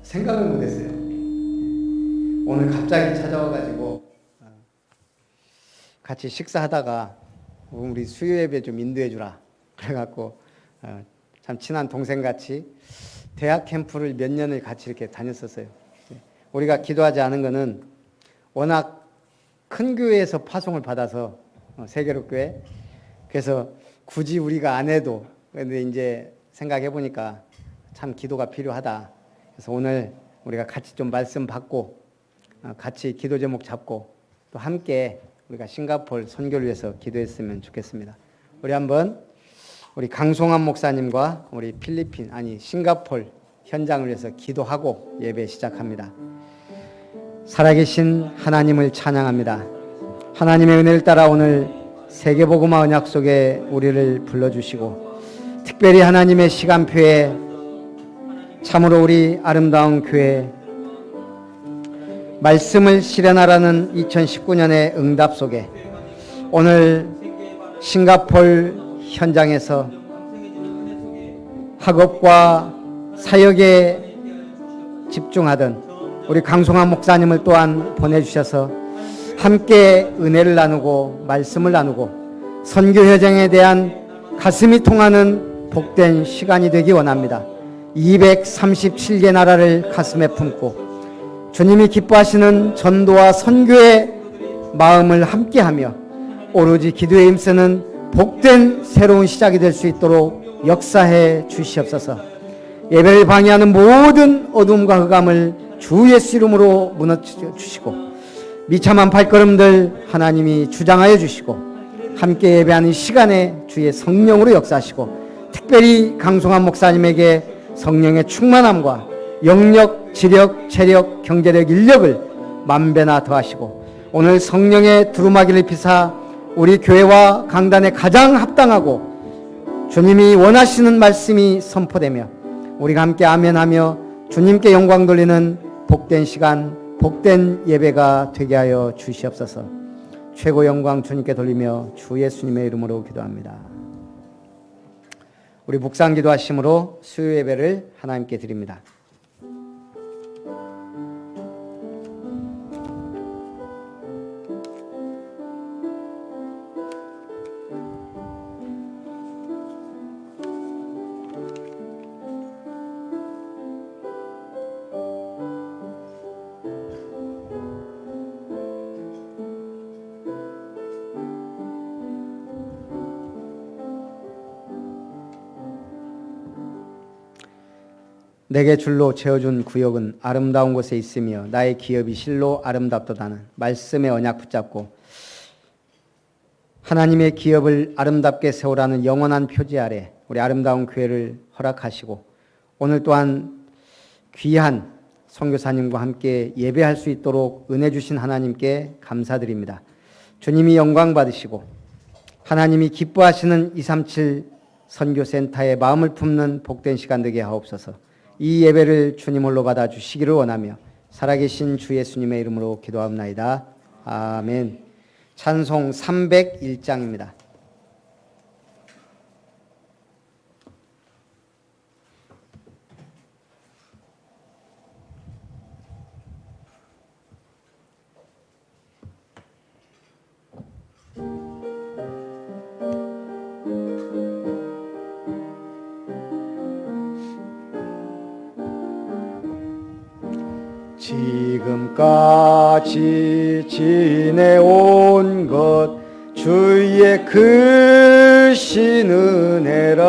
생각을 못했어요. 오늘 갑자기 찾아와가지고 같이 식사하다가 우리 수요 예배 좀 인도해 주라 그래갖고 참 친한 동생같이 대학 캠프를 몇 년을 같이 이렇게 다녔었어요. 우리가 기도하지 않은 거는 워낙 큰 교회에서 파송을 받아서 세계로교회, 그래서 굳이 우리가 안 해도, 근데 이제 생각해 보니까 참 기도가 필요하다. 그래서 오늘 우리가 같이 좀 말씀 받고 같이 기도 제목 잡고 또 함께 우리가 싱가포르 선교를 위해서 기도했으면 좋겠습니다. 우리 한번 우리 강송환 목사님과 우리 싱가포르 현장을 위해서 기도하고 예배 시작합니다. 살아계신 하나님을 찬양합니다. 하나님의 은혜를 따라 오늘 세계복음화 언약 속에 우리를 불러주시고 특별히 하나님의 시간표에 참으로 우리 아름다운 교회 말씀을 실현하라는 2019년의 응답 속에 오늘 싱가포르 현장에서 학업과 사역에 집중하던 우리 강송환 목사님을 또한 보내주셔서 함께 은혜를 나누고 말씀을 나누고 선교 현장에 대한 가슴이 통하는 복된 시간이 되기 원합니다. 237개 나라를 가슴에 품고 주님이 기뻐하시는 전도와 선교의 마음을 함께하며 오로지 기도에 힘쓰는 복된 새로운 시작이 될 수 있도록 역사해 주시옵소서. 예배를 방해하는 모든 어둠과 흑암을 주 예수 이름으로 무너뜨려 주시고 미참한 발걸음들 하나님이 주장하여 주시고 함께 예배하는 시간에 주의 성령으로 역사하시고 특별히 강송환 목사님에게 성령의 충만함과 영력, 지력, 체력, 경제력, 인력을 만배나 더하시고 오늘 성령의 두루마기를 피사 우리 교회와 강단에 가장 합당하고 주님이 원하시는 말씀이 선포되며 우리가 함께 아멘하며 주님께 영광 돌리는 복된 시간, 복된 예배가 되게 하여 주시옵소서. 최고 영광 주님께 돌리며 주 예수님의 이름으로 기도합니다. 우리 묵상 기도하심으로 수요 예배를 하나님께 드립니다. 내게 줄로 채워준 구역은 아름다운 곳에 있으며 나의 기업이 실로 아름답도다는 말씀의 언약 붙잡고 하나님의 기업을 아름답게 세우라는 영원한 표지 아래 우리 아름다운 교회를 허락하시고 오늘 또한 귀한 선교사님과 함께 예배할 수 있도록 은혜 주신 하나님께 감사드립니다. 주님이 영광 받으시고 하나님이 기뻐하시는 237 선교센터의 마음을 품는 복된 시간 되게 하옵소서. 이 예배를 주님 홀로 받아 주시기를 원하며 살아계신 주 예수님의 이름으로 기도합나이다. 아멘. 찬송 301장입니다. 지금까지 지내온 것 주의 크신 은혜라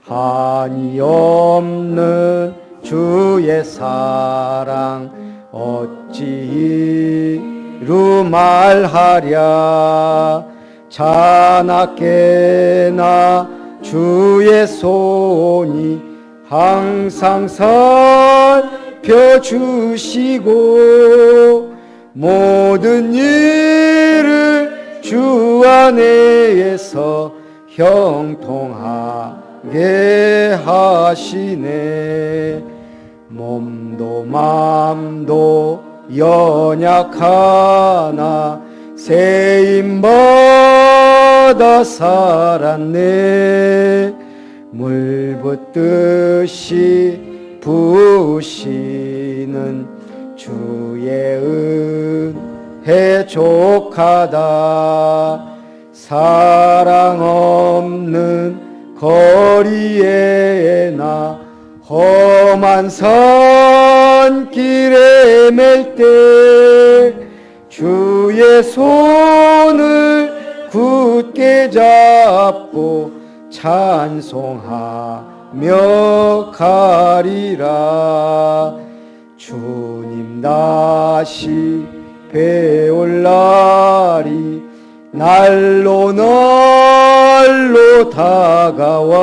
한이 없는 주의 사랑 어찌 이루 말하랴 자나깨나 주의 손이 항상 살펴주시고 모든 일을 주 안에서 형통하게 하시네. 몸도 맘도 연약하나 세임받아 살았네. 물 붓듯이 부으시는 주의 은혜 족하다. 사랑 없는 거리에 나 험한 선길에 맬 때 주의 손을 굳게 잡고 찬송하며 가리라. 주님 다시 배올 날이 날로 다가와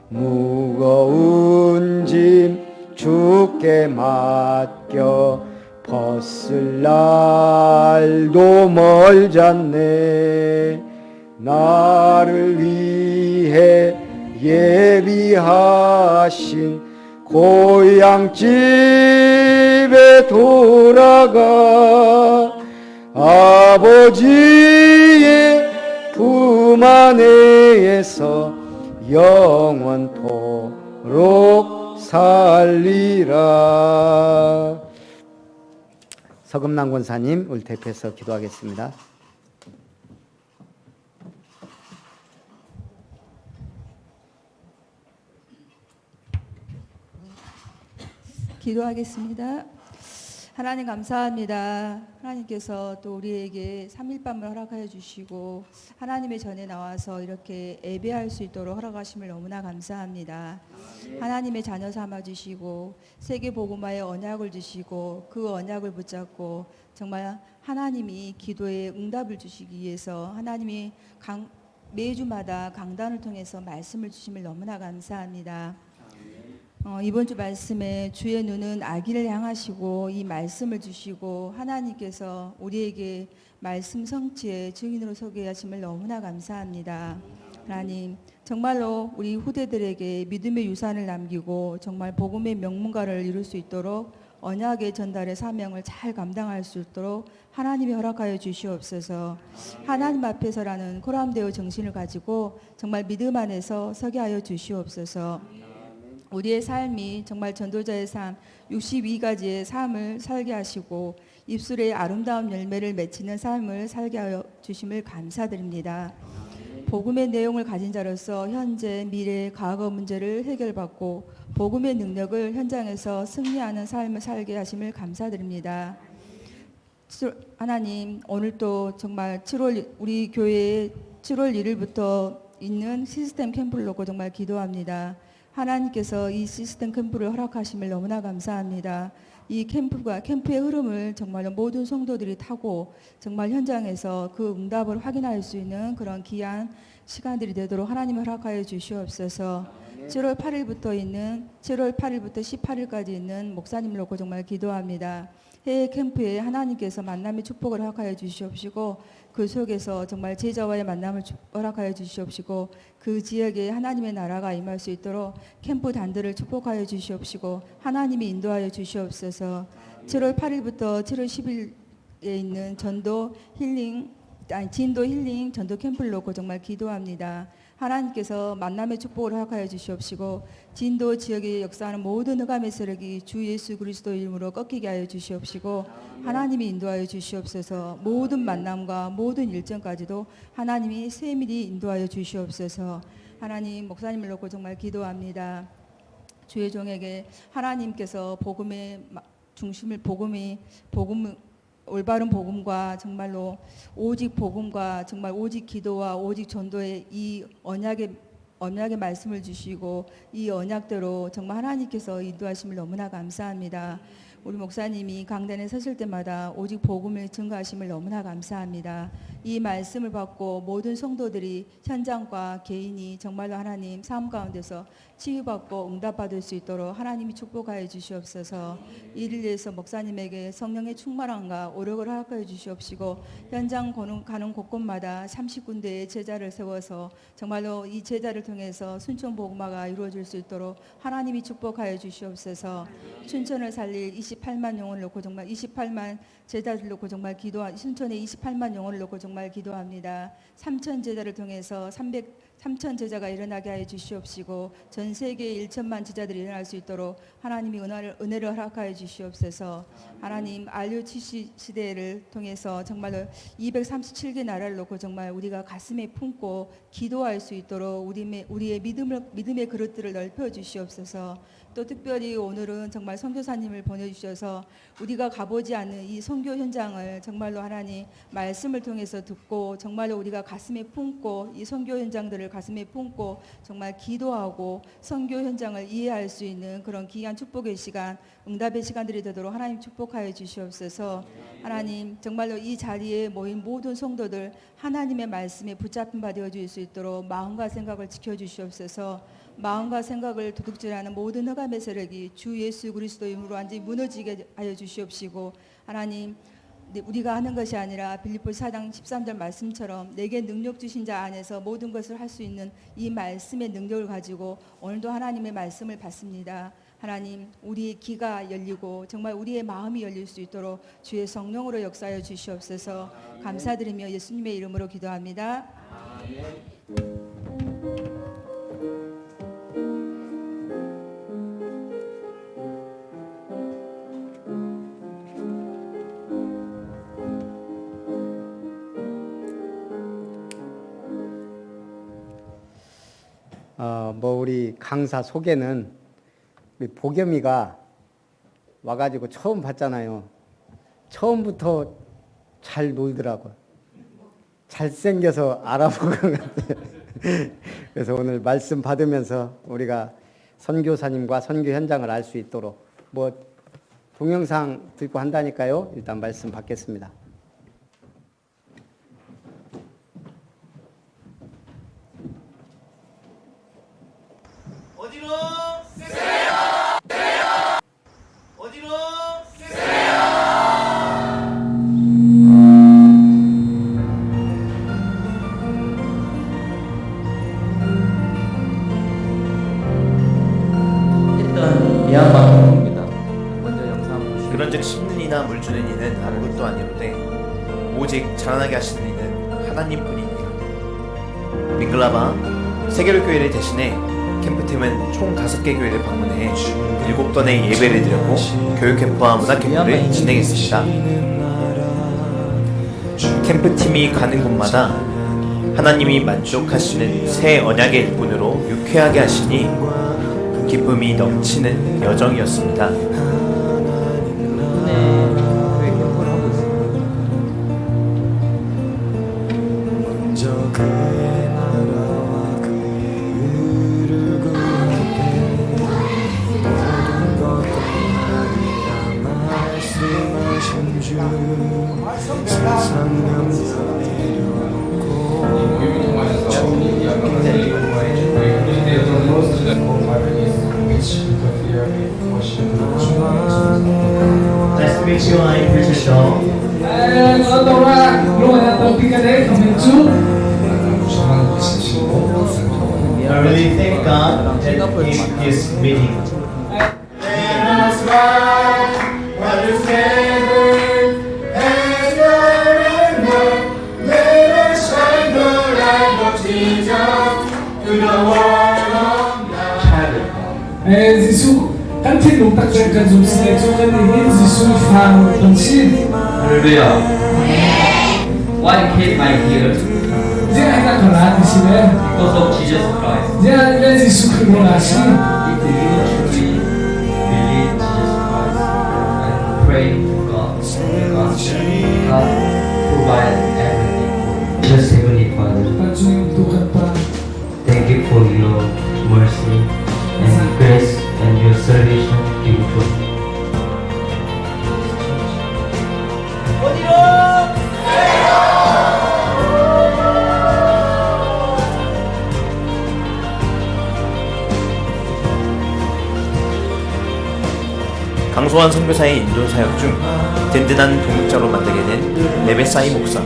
무거운 짐 주께 맡겨 벗을 날도 멀잖네. 나를 위해 예비하신 고향집에 돌아가 아버지의 품 안에서 영원토록 살리라. 서금남 권사님 우리 대표해서 기도하겠습니다. 기도하겠습니다. 하나님 감사합니다. 하나님께서 또 우리에게 3일밤을 허락하여 주시고 하나님의 전에 나와서 이렇게 예배할 수 있도록 허락하심을 너무나 감사합니다. 하나님의 자녀 삼아 주시고 세계 복음화의 언약을 주시고 그 언약을 붙잡고 정말 하나님이 기도에 응답을 주시기 위해서 하나님이 매주마다 강단을 통해서 말씀을 주심을 너무나 감사합니다. 이번 주 말씀에 주의 눈은 아기를 향하시고 이 말씀을 주시고 하나님께서 우리에게 말씀 성취의 증인으로 서게 하심을 너무나 감사합니다. 하나님 정말로 우리 후대들에게 믿음의 유산을 남기고 정말 복음의 명문가를 이룰 수 있도록 언약의 전달의 사명을 잘 감당할 수 있도록 하나님이 허락하여 주시옵소서. 하나님 앞에서라는 코람데오 정신을 가지고 정말 믿음 안에서 서게 하여 주시옵소서. 우리의 삶이 정말 전도자의 삶 62가지의 삶을 살게 하시고 입술에 아름다운 열매를 맺히는 삶을 살게 하여 주심을 감사드립니다. 복음의 내용을 가진 자로서 현재, 미래, 과거 문제를 해결받고 복음의 능력을 현장에서 승리하는 삶을 살게 하심을 감사드립니다. 하나님 오늘 또 정말 7월 우리 교회에 7월 1일부터 있는 시스템 캠프를 놓고 정말 기도합니다. 하나님께서 이 시스템 캠프를 허락하심을 너무나 감사합니다. 이 캠프의 흐름을 정말 모든 성도들이 타고 정말 현장에서 그 응답을 확인할 수 있는 그런 귀한 시간들이 되도록 하나님 허락하여 주시옵소서. 7월 8일부터 18일까지 있는 목사님을 놓고 정말 기도합니다. 해외 캠프에 하나님께서 만남의 축복을 허락하여 주시옵시고 그 속에서 정말 제자와의 만남을 허락하여 주시옵시고 그 지역에 하나님의 나라가 임할 수 있도록 캠프 단들을 축복하여 주시옵시고 하나님이 인도하여 주시옵소서. 7월 8일부터 7월 10일에 있는 진도 힐링 전도 캠프를 놓고 정말 기도합니다. 하나님께서 만남의 축복을 허락하여 주시옵시고 진도 지역에 역사하는 모든 흑암의 세력이 주 예수 그리스도 이름으로 꺾이게 하여 주시옵시고 하나님이 인도하여 주시옵소서. 모든 만남과 모든 일정까지도 하나님이 세밀히 인도하여 주시옵소서. 하나님 목사님을 놓고 정말 기도합니다. 주의 종에게 하나님께서 복음의 중심을 올바른 복음과 정말로 오직 복음과 정말 오직 기도와 오직 전도의 이 언약의 말씀을 주시고 이 언약대로 정말 하나님께서 인도하심을 너무나 감사합니다. 우리 목사님이 강단에 서실 때마다 오직 복음을 증거하심을 너무나 감사합니다. 이 말씀을 받고 모든 성도들이 현장과 개인이 정말로 하나님 삶 가운데서 치유받고 응답받을 수 있도록 하나님이 축복하여 주시옵소서. 이를 위해서 목사님에게 성령의 충만함과 오력을 허락하여 주시옵시고 현장 가는 곳곳마다 30군데의 제자를 세워서 정말로 이 제자를 통해서 순천 복음화가 이루어질 수 있도록 하나님이 축복하여 주시옵소서. 춘천을 살릴 28만 영혼을 놓고 정말 28만 제자들 놓고 정말 순천에 28만 영혼을 놓고 정말 기도합니다. 3천 제자를 통해서 3천 제자가 일어나게 하여 주시옵시고 전 세계 1천만 제자들이 일어날 수 있도록 하나님이 은혜를 허락하여 주시옵소서. 하나님 RUTC 시대를 통해서 정말로 237개 나라를 놓고 정말 우리가 가슴에 품고 기도할 수 있도록 우리의 믿음의 그릇들을 넓혀 주시옵소서. 또 특별히 오늘은 정말 선교사님을 보내주셔서 우리가 가보지 않는 이 선교 현장을 정말로 하나님 말씀을 통해서 듣고 정말로 우리가 가슴에 품고 이 선교 현장들을 가슴에 품고 정말 기도하고 선교 현장을 이해할 수 있는 그런 귀한 축복의 시간, 응답의 시간들이 되도록 하나님 축복하여 주시옵소서. 하나님 정말로 이 자리에 모인 모든 성도들 하나님의 말씀에 붙잡힌 바 되어줄 수 있도록 마음과 생각을 지켜주시옵소서. 마음과 생각을 도둑질하는 모든 흑암의 세력이 주 예수 그리스도의 이름으로 완전히 무너지게 하여 주시옵시고, 하나님 우리가 하는 것이 아니라 빌립보서 4장 13절 말씀처럼 내게 능력 주신 자 안에서 모든 것을 할 수 있는 이 말씀의 능력을 가지고 오늘도 하나님의 말씀을 받습니다. 하나님 우리의 귀가 열리고 정말 우리의 마음이 열릴 수 있도록 주의 성령으로 역사하여 주시옵소서. 감사드리며 예수님의 이름으로 기도합니다. 우리 강사 소개는 우리 보겸이가 와가지고 처음 봤잖아요. 처음부터 잘 놀더라고요. 잘생겨서 알아보는 것 같아요. 그래서 오늘 말씀 받으면서 우리가 선교사님과 선교 현장을 알 수 있도록 동영상 들고 한다니까요. 일단 말씀 받겠습니다. 어디로? 어디로? 일단 미얀마입니다. 먼저 영상 보시면 그런즉 씹는 이나 물 주는 이는 아무것도 아니로되 오직 자라나게 하시는 이는 하나님뿐이니라. 밍글라바 세계교회를 대신해 캠프팀은 총 5개 교회를 방문해 7번의 예배를 드렸고 교육 캠프와 문화 캠프를 진행했습니다. 캠프팀이 가는 곳마다 하나님이 만족하시는 새 언약의 일꾼으로 유쾌하게 하시니 기쁨이 넘치는 여정이었습니다. 네, 교회 캠프를 하고 있습니다. Nice to meet you, I'm Richard Shaw. I really thank God that in this meeting. זיסו, קנטי נוקטק כזו סנצו כנהים זיסו יפעם פנסיב Hallelujah. Why came I here? זה הייתה קוראת נסיבה Because of Jesus Christ. זה היה זיסו כבולאשי If you truly believe Jesus Christ and pray to God, God provide everything. Just Heavenly Father, פנצויים דוחת thank you for your mercy and grace and your salvation given to us. 강소한 선교사의 인도 사역 중 든든한 동역자로 만들게 된 레베사이 목사.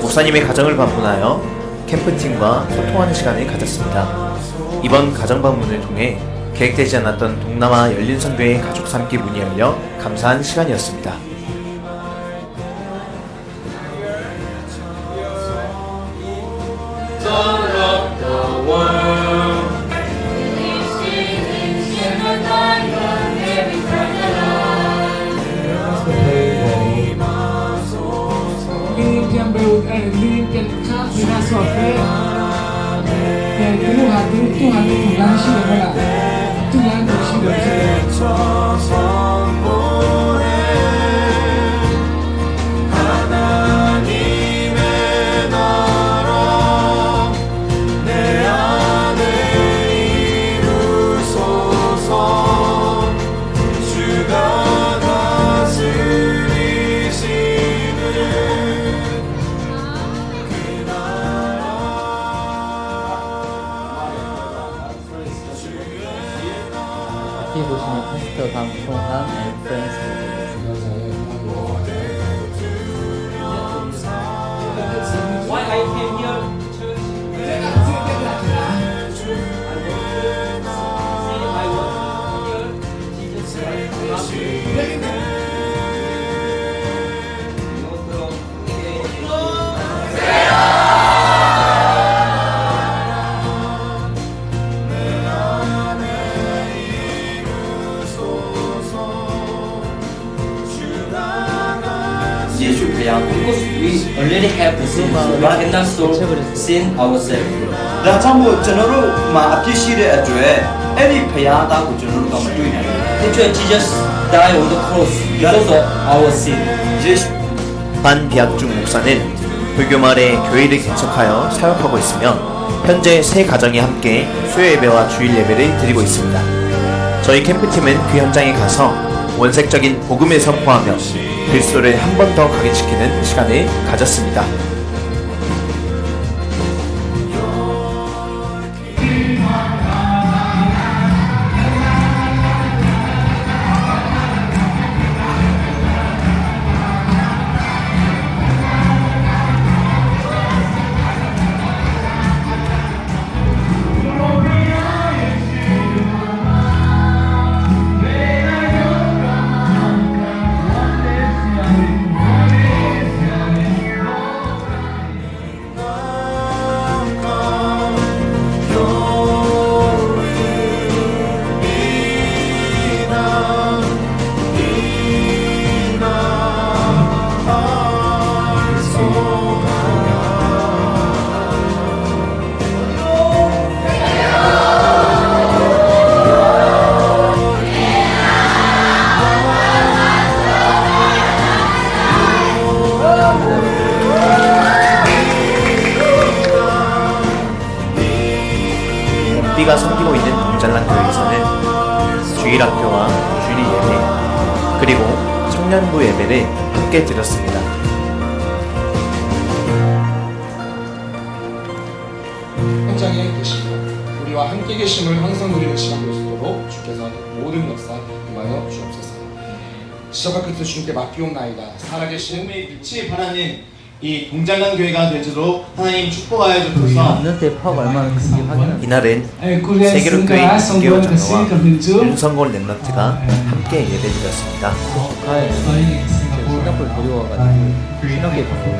목사님의 가정을 방문하여 캠프팀과 소통하는 시간을 가졌습니다. 이번 가정 방문을 통해 계획되지 않았던 동남아 열린 선교의 가족 삼기 문이 열려 감사한 시간이었습니다. Son of God. Tuhan Tuhan 시험을 Tuhan 시험 뒤에 보시면 파스터 강송함 and friends Why I came here to church? Say I was here, Jesus Christ loved me. 예수 배양 because we already have the sin, but in that soul sin ourselves. 다 전부 전으로 막 앞뒤시를 해줘에 에리 배양하다고 전으로 가면 되냐? Actually, Jesus died on the cross because of our sin. 예수 반비학중 목사는 불교 마을에 교회를 개척하여 사역하고 있으며 현재 세 가정이 함께 수요 예배와 주일 예배를 드리고 있습니다. 저희 캠프팀은 그 현장에 가서 원색적인 복음을 선포하며 그리스도를 한 번 더 각인시키는 시간을 가졌습니다. 우리가 섬기고 있는 동잘란 교회에서는 주일학교와 주일 예배 그리고 청년부 예배를 함께 드렸습니다. 현장에 계시고 우리와 함께 계심을 항상 누리는 시간 될 수 있도록 주께서 모든 역사 임하여 주옵소서. 시작과 끝을 주님께 맡기옵나이다. 살아계신 몸의 빛이 바라는 이 동잘난 교회가 되도록 하나님 축복하여 여기 주셔서 없는 때 팝 얼마나 큰지 확인합니다. 이날은 세계로교회 이계호 장로와 윤성골 랩런트가 함께 예배드렸습니다. 조카에 싱가포르 데려와가지고 신학교에 보내고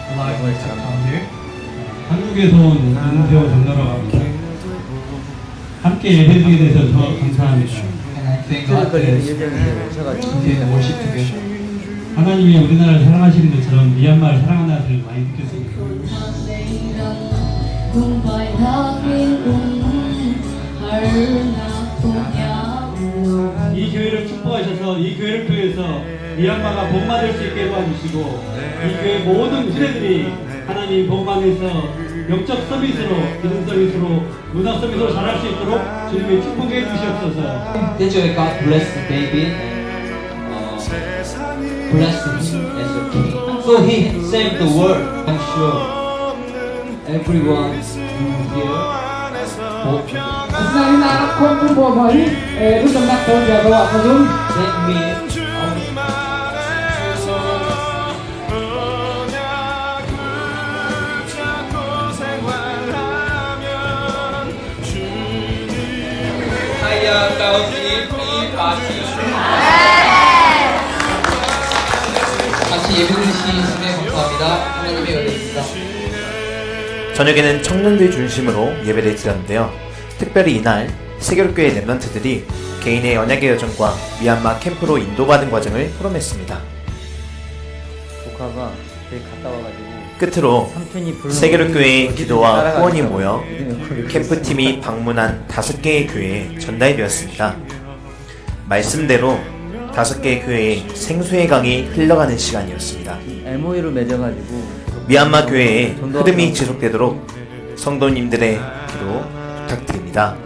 정말 잘합니다. 한국에서 온 윤세호 장로라고 합니다. 함께 예배드리게 돼서 더 감사합니다. 특별히 걸리는 예정인데 오셔가지고 하나님이 우리나라를 사랑하시는 것처럼 미얀마를 사랑하는 것을 많이 느꼈습니다. 이 교회를 축복하셔서 이 교회를 통해서 미얀마가 복받을 수 있게 도와주시고 이 교회 모든 후대들이 하나님 복받에서 영적 서비스로, 기능 서비스로, 문화 서비스로 잘할 수 있도록 주님이 축복해 주시옵소서. Teacher God bless David, bless him as a king. So he saved the world. I'm sure everyone here. Nay na con cũng bộ mới lúc trong đặt tôi giờ tôi học luôn. Let me. 같이 예배드리시심에 감사합니다. 하나님의 은혜입니다. 저녁에는 청년들 중심으로 예배를 드렸는데요. 특별히 이날 세계로교회 랩런트들이 개인의 언약의 여정과 미얀마 캠프로 인도받은 과정을 토론했습니다. 조카가 저희 갔다 와가지고 끝으로 삼촌이 부르는 세계로교회의 기도와 따라가니까 후원이 모여 그렇게 캠프팀이 방문한 5개의 교회에 전달이 되었습니다. 말씀대로 5개의 교회에 생수의 강이 흘러가는 시간이었습니다. MOU를 맺어가지고 미얀마 교회의 흐름이 지속되도록 성도님들의 기도 부탁드립니다.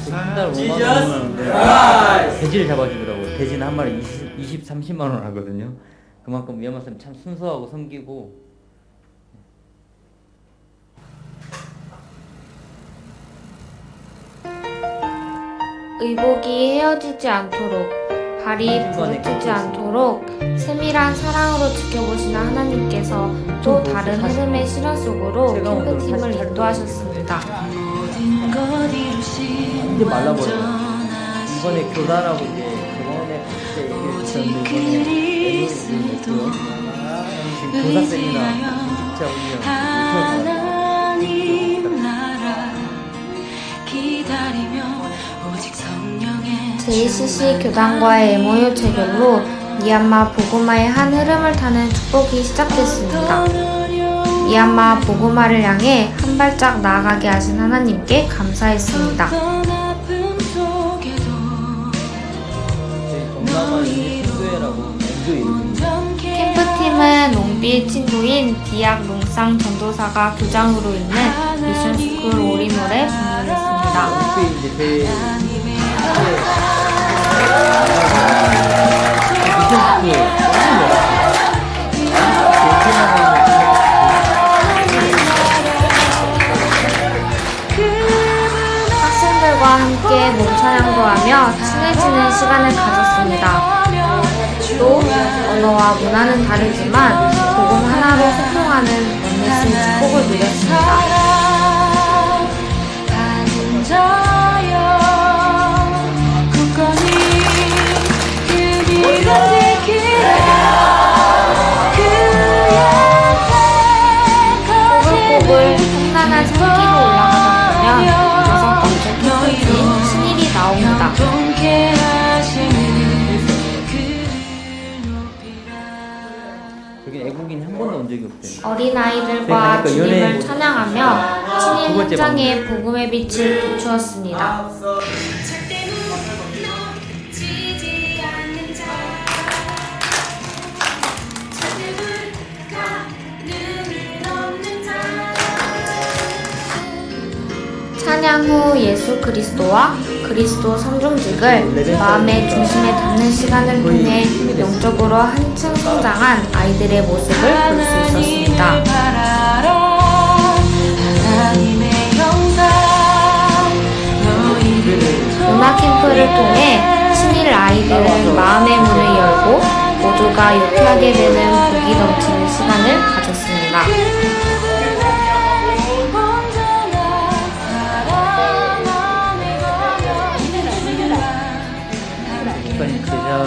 한달 5만 원 하는데 돼지를 잡아주더라고요. 돼지는 한 마리 30만 원 하거든요. 그만큼 미얀마 사람 참 순수하고 섬기고. 의복이 헤어지지 않도록, 발이 부르트지 않도록 세밀한 사랑으로 지켜보시는 하나님께서 또 다른 흐름의 실현 속으로 캠프팀을 인도하셨습니다. 이제 말라버려요. 이번에 교단하고 이제 저번에 그때 얘기를 주셨는데 이번에 MOU를 맺고요. 지금 교사 세미나 진짜 운영 JCC 교단과의 MOU 체결로 미얀마 보고마의 한 흐름을 타는 축복이 시작됐습니다. 미얀마 보고마를 향해 한 발짝 나아가게 하신 하나님께 감사했습니다. 캠프팀은 롱비의 친구인 디악 롱상 전도사가 교장으로 있는 미션스쿨 오리몰에 방문했습니다. 학생들과 함께 몸찬양도 하며 친해지는 시간을 가졌습니다. 또 언어와 문화는 다르지만 복음 하나로 소통하는 원네스의 축복을 누렸습니다. 꼬불꼬불 험난한 산길로 올라가다 보면 6번째 캠프팀 신일이 나옵니다. 여기 애국인이 한 번도 온 적이 없대요. 어린아이들과 주님을 찬양하며 신일 현장에 복음의 빛을 비추었습니다. 찬양 후 예수 그리스도와 그리스도 성종직을 마음의 중심에 담는 시간을 통해 영적으로 한층 성장한 아이들의 모습을 볼 수 있었습니다. 문화 캠프를 통해 신일 아이들은 마음의 문을 열고 모두가 유쾌하게 되는 복이 넘치는 시간을 가졌습니다. 목사님 제자를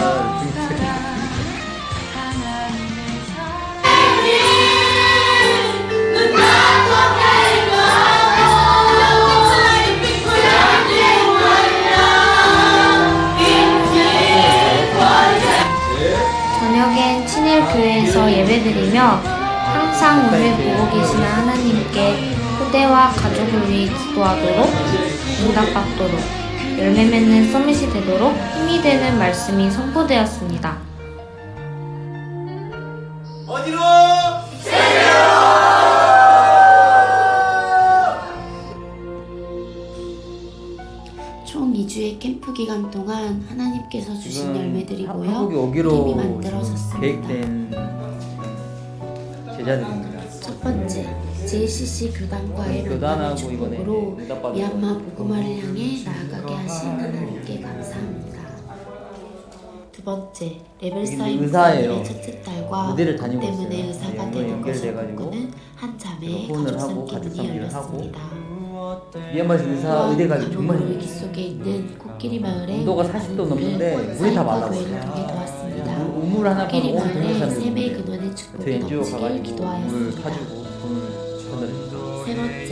저녁엔 친일교회에서 예배드리며 항상 우리를 보고 계시는 하나님께 후대와 가족을 위해 기도하도록 응답받도록 열매 맺는 서밋이 되도록 힘이 되는 말씀이 선포되었습니다. 어디로? 총 2주의 캠프 기간 동안 하나님께서 주신 열매들이 모여 한국에 팀이 오기로 만들어졌습니다. 계획된 제자들입니다. 첫 번째, JCC 교단과의 교단하고 만남의 이번에 축복으로 응답받은 미얀마 복음화를 향해 나아가게 하신 하나님께 감사합니다. 두 번째, 레벨사인 의사예요. 목사님의 첫째 딸과 무대를 다니고 때문에 있어요. 의사가 네, 되는 것을 연결돼가지고 꿈꾸는 한 자매의 후원을 하고 가족상 가족상 기분이 일을 하고 열렸습니다. 미얀마에서 의대 가기 정말 강원도 힘들어요. 기 속에 있는 코끼리 마을에 온도가 40도 넘는데 물이 다 말라버려요. 교회를 통해 도왔습니다. 우물 하나 코끼리 파고 온 마을에 동영상을 샘의 보는데 근원의 저 축복이 NGO 넘치길 가가지고 물 기도하였습니다. 타주고 돈을 전달했어요. 세 번째,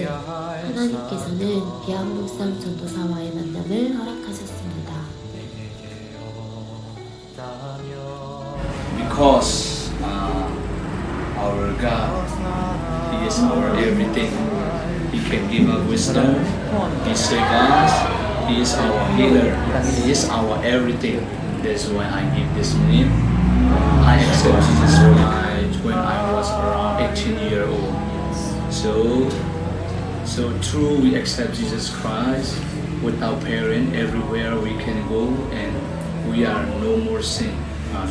하나님께서는 비앙록산 전도사와의 만남을 허락하셨습니다. Because God, He is our everything. He can give us wisdom. He saves us. He is our healer. He is our everything. That's why I give this name. I accept Jesus Christ when I was around 18 years old. So true, we accept Jesus Christ with our parents everywhere we can go, and we are no more sin,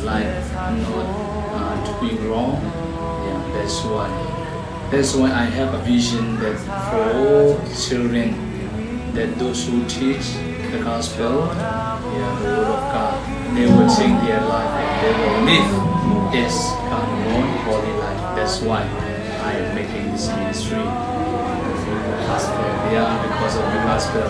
like not doing wrong. Yeah, that's why I have a vision that for all children, that those who teach the gospel, the word of God, they will change their life and they will live this kind of holy life. That's why I am making this ministry. Yeah, because of the gospel.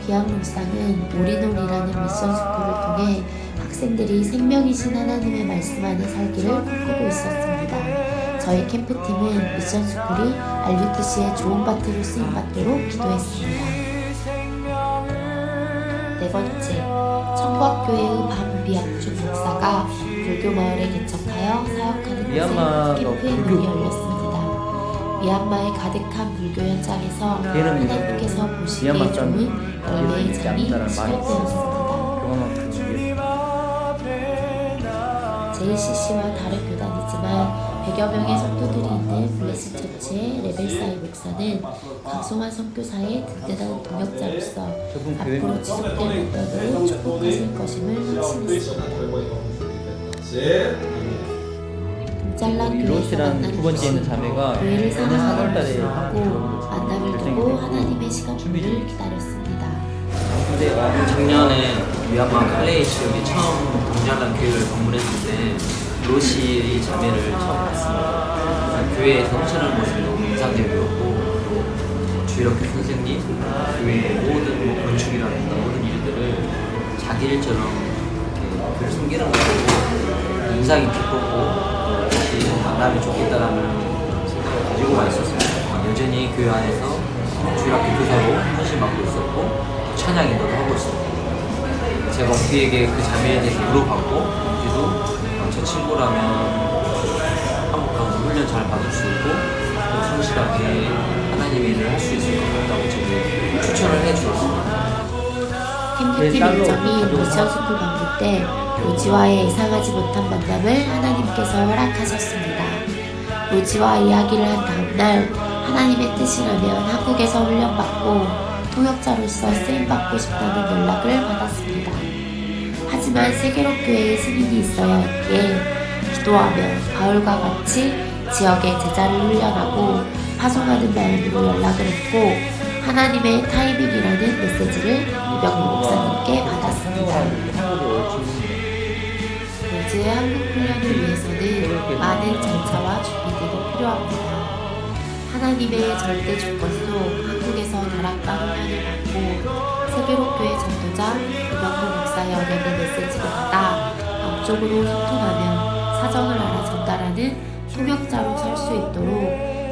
비양 묵상은 올인원이라는 미션 스쿨을 통해 학생들이 생명이신 하나님의 말씀 안에 살기를 꿈꾸고 있었습니다. 저희 캠프팀은 미션 스쿨이 RUTC의 좋은 파트로 쓰임받도록 기도했습니다. 네 번째, 청과교회의 밤비약주 목사가 불교 마을에 개척하여 사역하는 곳에 캠프의 문이 열렸습니다. 미얀마의 가득한 불교 현장에서 하나님께서 보시기에 좋은 열매의 장이 시작되었습니다. JCC와 다른 교단이지만 100여 명의 성도들이 있는 블레싱 처치의 레벨사이 목사는 강송환 선교사의 든든한 동역자로서 앞으로 지속될 문화로 축복하실 것임을 확신했습니다. 동잘란 교회에서 만난 교회를 사랑하는 모습을 보고 만남을 두고 하나님의 시간표를 기다렸습니다. 작년에 미얀마 칼레이 지역에 처음 동잘란 교회를 방문했을 때 로시의 자매를 처음 봤습니다. 교회에서 헌신하는 모습이 너무 인상적이었고, 또 주일학교 선생님, 교회의 모든 건축이라든가 모든 일들을 자기 일처럼 이렇게 교회를 섬기는 것도 인상이 깊었고, 또 만남이 좋겠다라는 생각을 가지고 와 있었습니다. 여전히 교회 안에서 주일학교 교사로 헌신 맡고 있었고, 찬양 인도도 하고 있었고, 제가 엉피에게 그 자매에 대해서 물어봤고, 엉피도 저 친구라면 한국 가서 훈련 잘 받을 수 있고 또 성실하게 하나님의 일을 할 수 있을 것 같다고 저에게 추천을 해주었습니다. 캠프팀 일정이 미션스쿨 방문 때 로지와의 예상하지 못한 만남을 하나님께서 허락하셨습니다. 로지와 이야기를 한 다음날 하나님의 뜻이라면 한국에서 훈련받고 통역자로서 쓰임받고 싶다는 연락을 받았습니다. 하지만 세계로교회의 승인이 있어야 했기에 기도하며 바울과 같이 지역의 제자를 훈련하고 파송하는 마음으로 연락을 했고, 하나님의 타이밍이라는 메시지를 이병민 목사님께 받았습니다. 로즈의 한국 훈련을 위해서는 많은 절차와 준비들이 필요합니다. 하나님의 절대 주권 속 한국에서 다락방 훈련을 받고 세계로교회 전도자 이병민 목사의 언약의 메시지를 받아 영적으로 소통하며 사정을 알아 전달하는 통역자로 설 수 있도록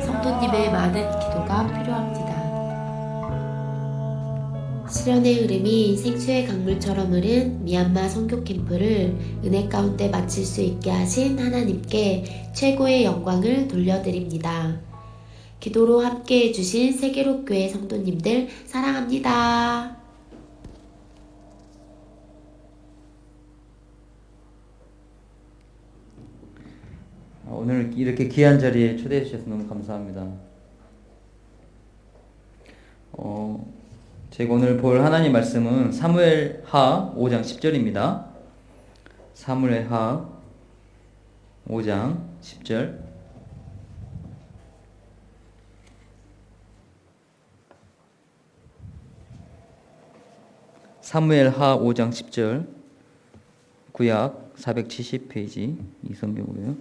성도님의 많은 기도가 필요합니다. 시련의 흐름이 생수의 강물처럼 흐른 미얀마 선교 캠프를 은혜 가운데 마칠 수 있게 하신 하나님께 최고의 영광을 돌려드립니다. 기도로 함께 해주신 세계로교회 성도님들 사랑합니다. 오늘 이렇게 귀한 자리에 초대해 주셔서 너무 감사합니다. 제가 오늘 볼 하나님 말씀은 사무엘하 5장 10절입니다. 사무엘하 5장 10절. 사무엘하 5장 10절. 구약 470페이지 이 성경으로요.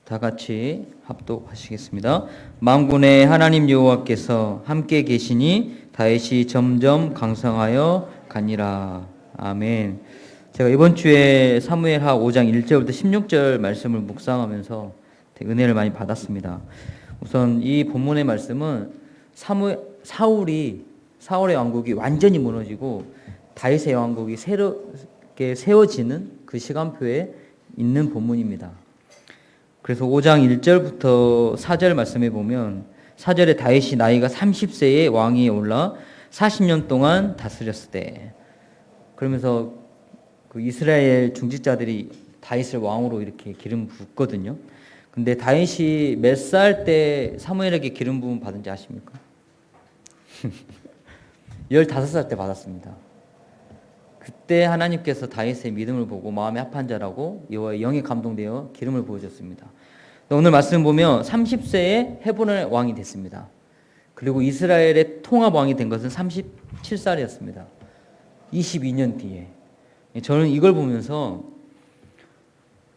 다 같이 합독하시겠습니다. 만군의 하나님 여호와께서 함께 계시니 다윗이 점점 강성하여 가니라. 아멘. 제가 이번 주에 사무엘하 5장 1절부터 16절 말씀을 묵상하면서 은혜를 많이 받았습니다. 우선 이 본문의 말씀은 사울의 왕국이 완전히 무너지고 다윗의 왕국이 새롭게 세워지는 그 시간표에 있는 본문입니다. 그래서 5장 1절부터 4절 말씀에 보면 4절에 다윗이 나이가 30세에 왕위에 올라 40년 동안 다스렸을 때, 그러면서 그 이스라엘 중직자들이 다윗을 왕으로 이렇게 기름 붓거든요. 근데 다윗이 몇 살 때 사무엘에게 기름 부음 받은지 아십니까? 15살 때 받았습니다. 그때 하나님께서 다윗의 믿음을 보고 마음에 합한 자라고 여호와의 영에 감동되어 기름을 부어줬습니다. 오늘 말씀 보면 30세에 헤브론의 왕이 됐습니다. 그리고 이스라엘의 통합 왕이 된 것은 37살이었습니다. 22년 뒤에. 저는 이걸 보면서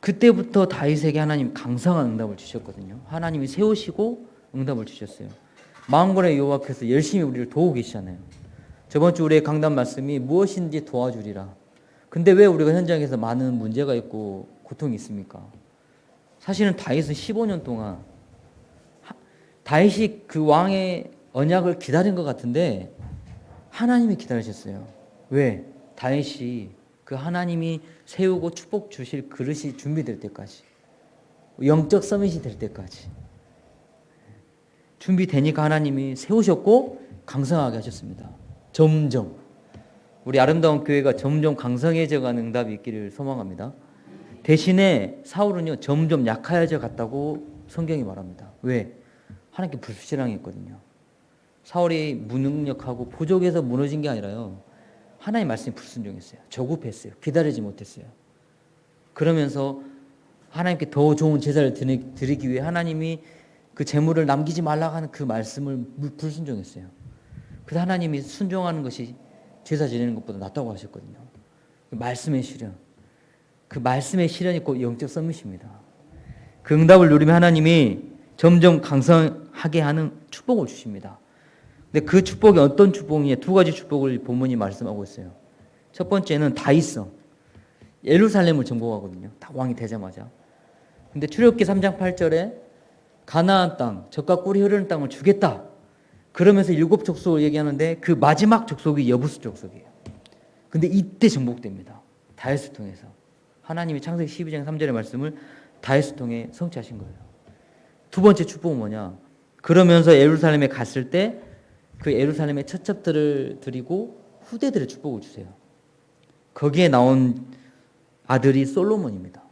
그때부터 다윗에게 하나님 강성한 응답을 주셨거든요. 하나님이 세우시고 응답을 주셨어요. 만군의 여호와께서 열심히 우리를 도우고 계시잖아요. 저번 주 우리의 강단 말씀이 무엇인지 도와주리라. 근데 왜 우리가 현장에서 많은 문제가 있고 고통이 있습니까? 사실은 다윗은 15년 동안 다윗이 그 왕의 언약을 기다린 것 같은데 하나님이 기다리셨어요. 왜? 다윗이 그 하나님이 세우고 축복 주실 그릇이 준비될 때까지, 영적 서밋이 될 때까지 준비되니까 하나님이 세우셨고 강성하게 하셨습니다. 점점 우리 아름다운 교회가 점점 강성해져가는 응답이 있기를 소망합니다. 대신에 사울은요 점점 약해져 갔다고 성경이 말합니다. 왜? 하나님께 불신앙했거든요. 사울이 무능력하고 부족해서 무너진 게 아니라요, 하나님의 말씀에 불순종했어요. 조급했어요. 기다리지 못했어요. 그러면서 하나님께 더 좋은 제사를 드리기 위해 하나님이 그 제물을 남기지 말라고 하는 그 말씀을 불순종했어요. 그래서 하나님이 순종하는 것이 제사 지내는 것보다 낫다고 하셨거든요. 그 말씀의 실현. 그 말씀의 실현이 곧 영적 썸밋입니다. 그 응답을 누리면 하나님이 점점 강성하게 하는 축복을 주십니다. 근데 그 축복이 어떤 축복이냐, 두 가지 축복을 본문이 말씀하고 있어요. 첫 번째는 다윗성. 예루살렘을 정복하거든요. 다 왕이 되자마자. 근데 출애굽기 3장 8절에 가나안 땅, 젖과 꿀이 흐르는 땅을 주겠다. 그러면서 7 족속을 얘기하는데 그 마지막 족속이 여부수 족속이에요. 근데 이때 정복됩니다. 다윗을 통해서. 하나님이 창세기 12장 3절의 말씀을 다윗을 통해 성취하신 거예요. 두 번째 축복은 뭐냐? 그러면서 예루살렘에 갔을 때 그 예루살렘의 처첩들을 드리고 후대들의 축복을 주세요. 거기에 나온 아들이 솔로몬입니다.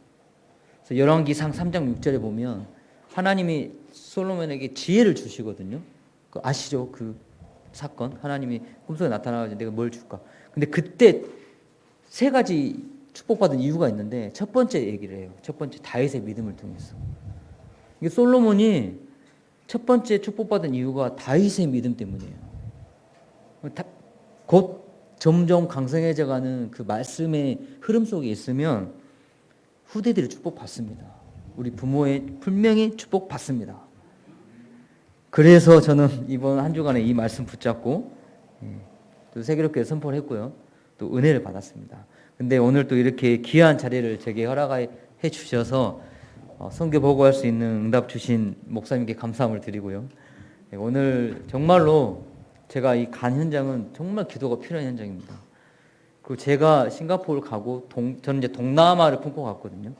그래서 열왕기상 3장 6절에 보면 하나님이 솔로몬에게 지혜를 주시거든요. 아시죠? 그 사건. 하나님이 꿈속에 나타나가지고 내가 뭘 줄까? 근데 그때 세 가지 축복받은 이유가 있는데 첫 번째 얘기를 해요. 첫 번째 다윗의 믿음을 통해서. 이게 솔로몬이 첫 번째 축복받은 이유가 다윗의 믿음 때문이에요. 곧 점점 강성해져가는 그 말씀의 흐름 속에 있으면 후대들이 축복받습니다. 우리 부모의 분명히 축복받습니다. 그래서 저는 이번 한 주간에 이 말씀 붙잡고 또 세계롭게 선포를 했고요. 또 은혜를 받았습니다. 근데 오늘 또 이렇게 귀한 자리를 제게 허락해 주셔서 선교 보고할 수 있는 응답 주신 목사님께 감사함을 드리고요. 오늘 정말로 제가 이 간 현장은 정말 기도가 필요한 현장입니다. 그리고 제가 싱가포르 가고 저는 이제 동남아를 품고 갔거든요.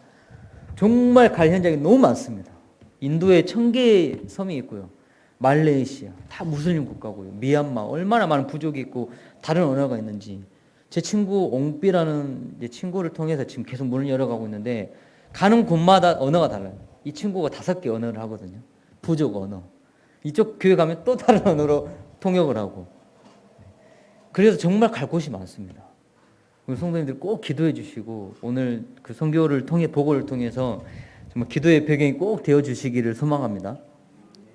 정말 갈 현장이 너무 많습니다. 인도에 1000개의 섬이 있고요. 말레이시아 다 무슬림 국가고요. 미얀마 얼마나 많은 부족이 있고 다른 언어가 있는지. 제 친구 옹삐라는 친구를 통해서 지금 계속 문을 열어가고 있는데 가는 곳마다 언어가 달라요. 이 친구가 5개 언어를 하거든요. 부족 언어. 이쪽 교회 가면 또 다른 언어로 통역을 하고. 그래서 정말 갈 곳이 많습니다. 우리 성도님들 꼭 기도해 주시고 오늘 그 선교를 통해 보고를 통해서 정말 기도의 배경이 꼭 되어 주시기를 소망합니다.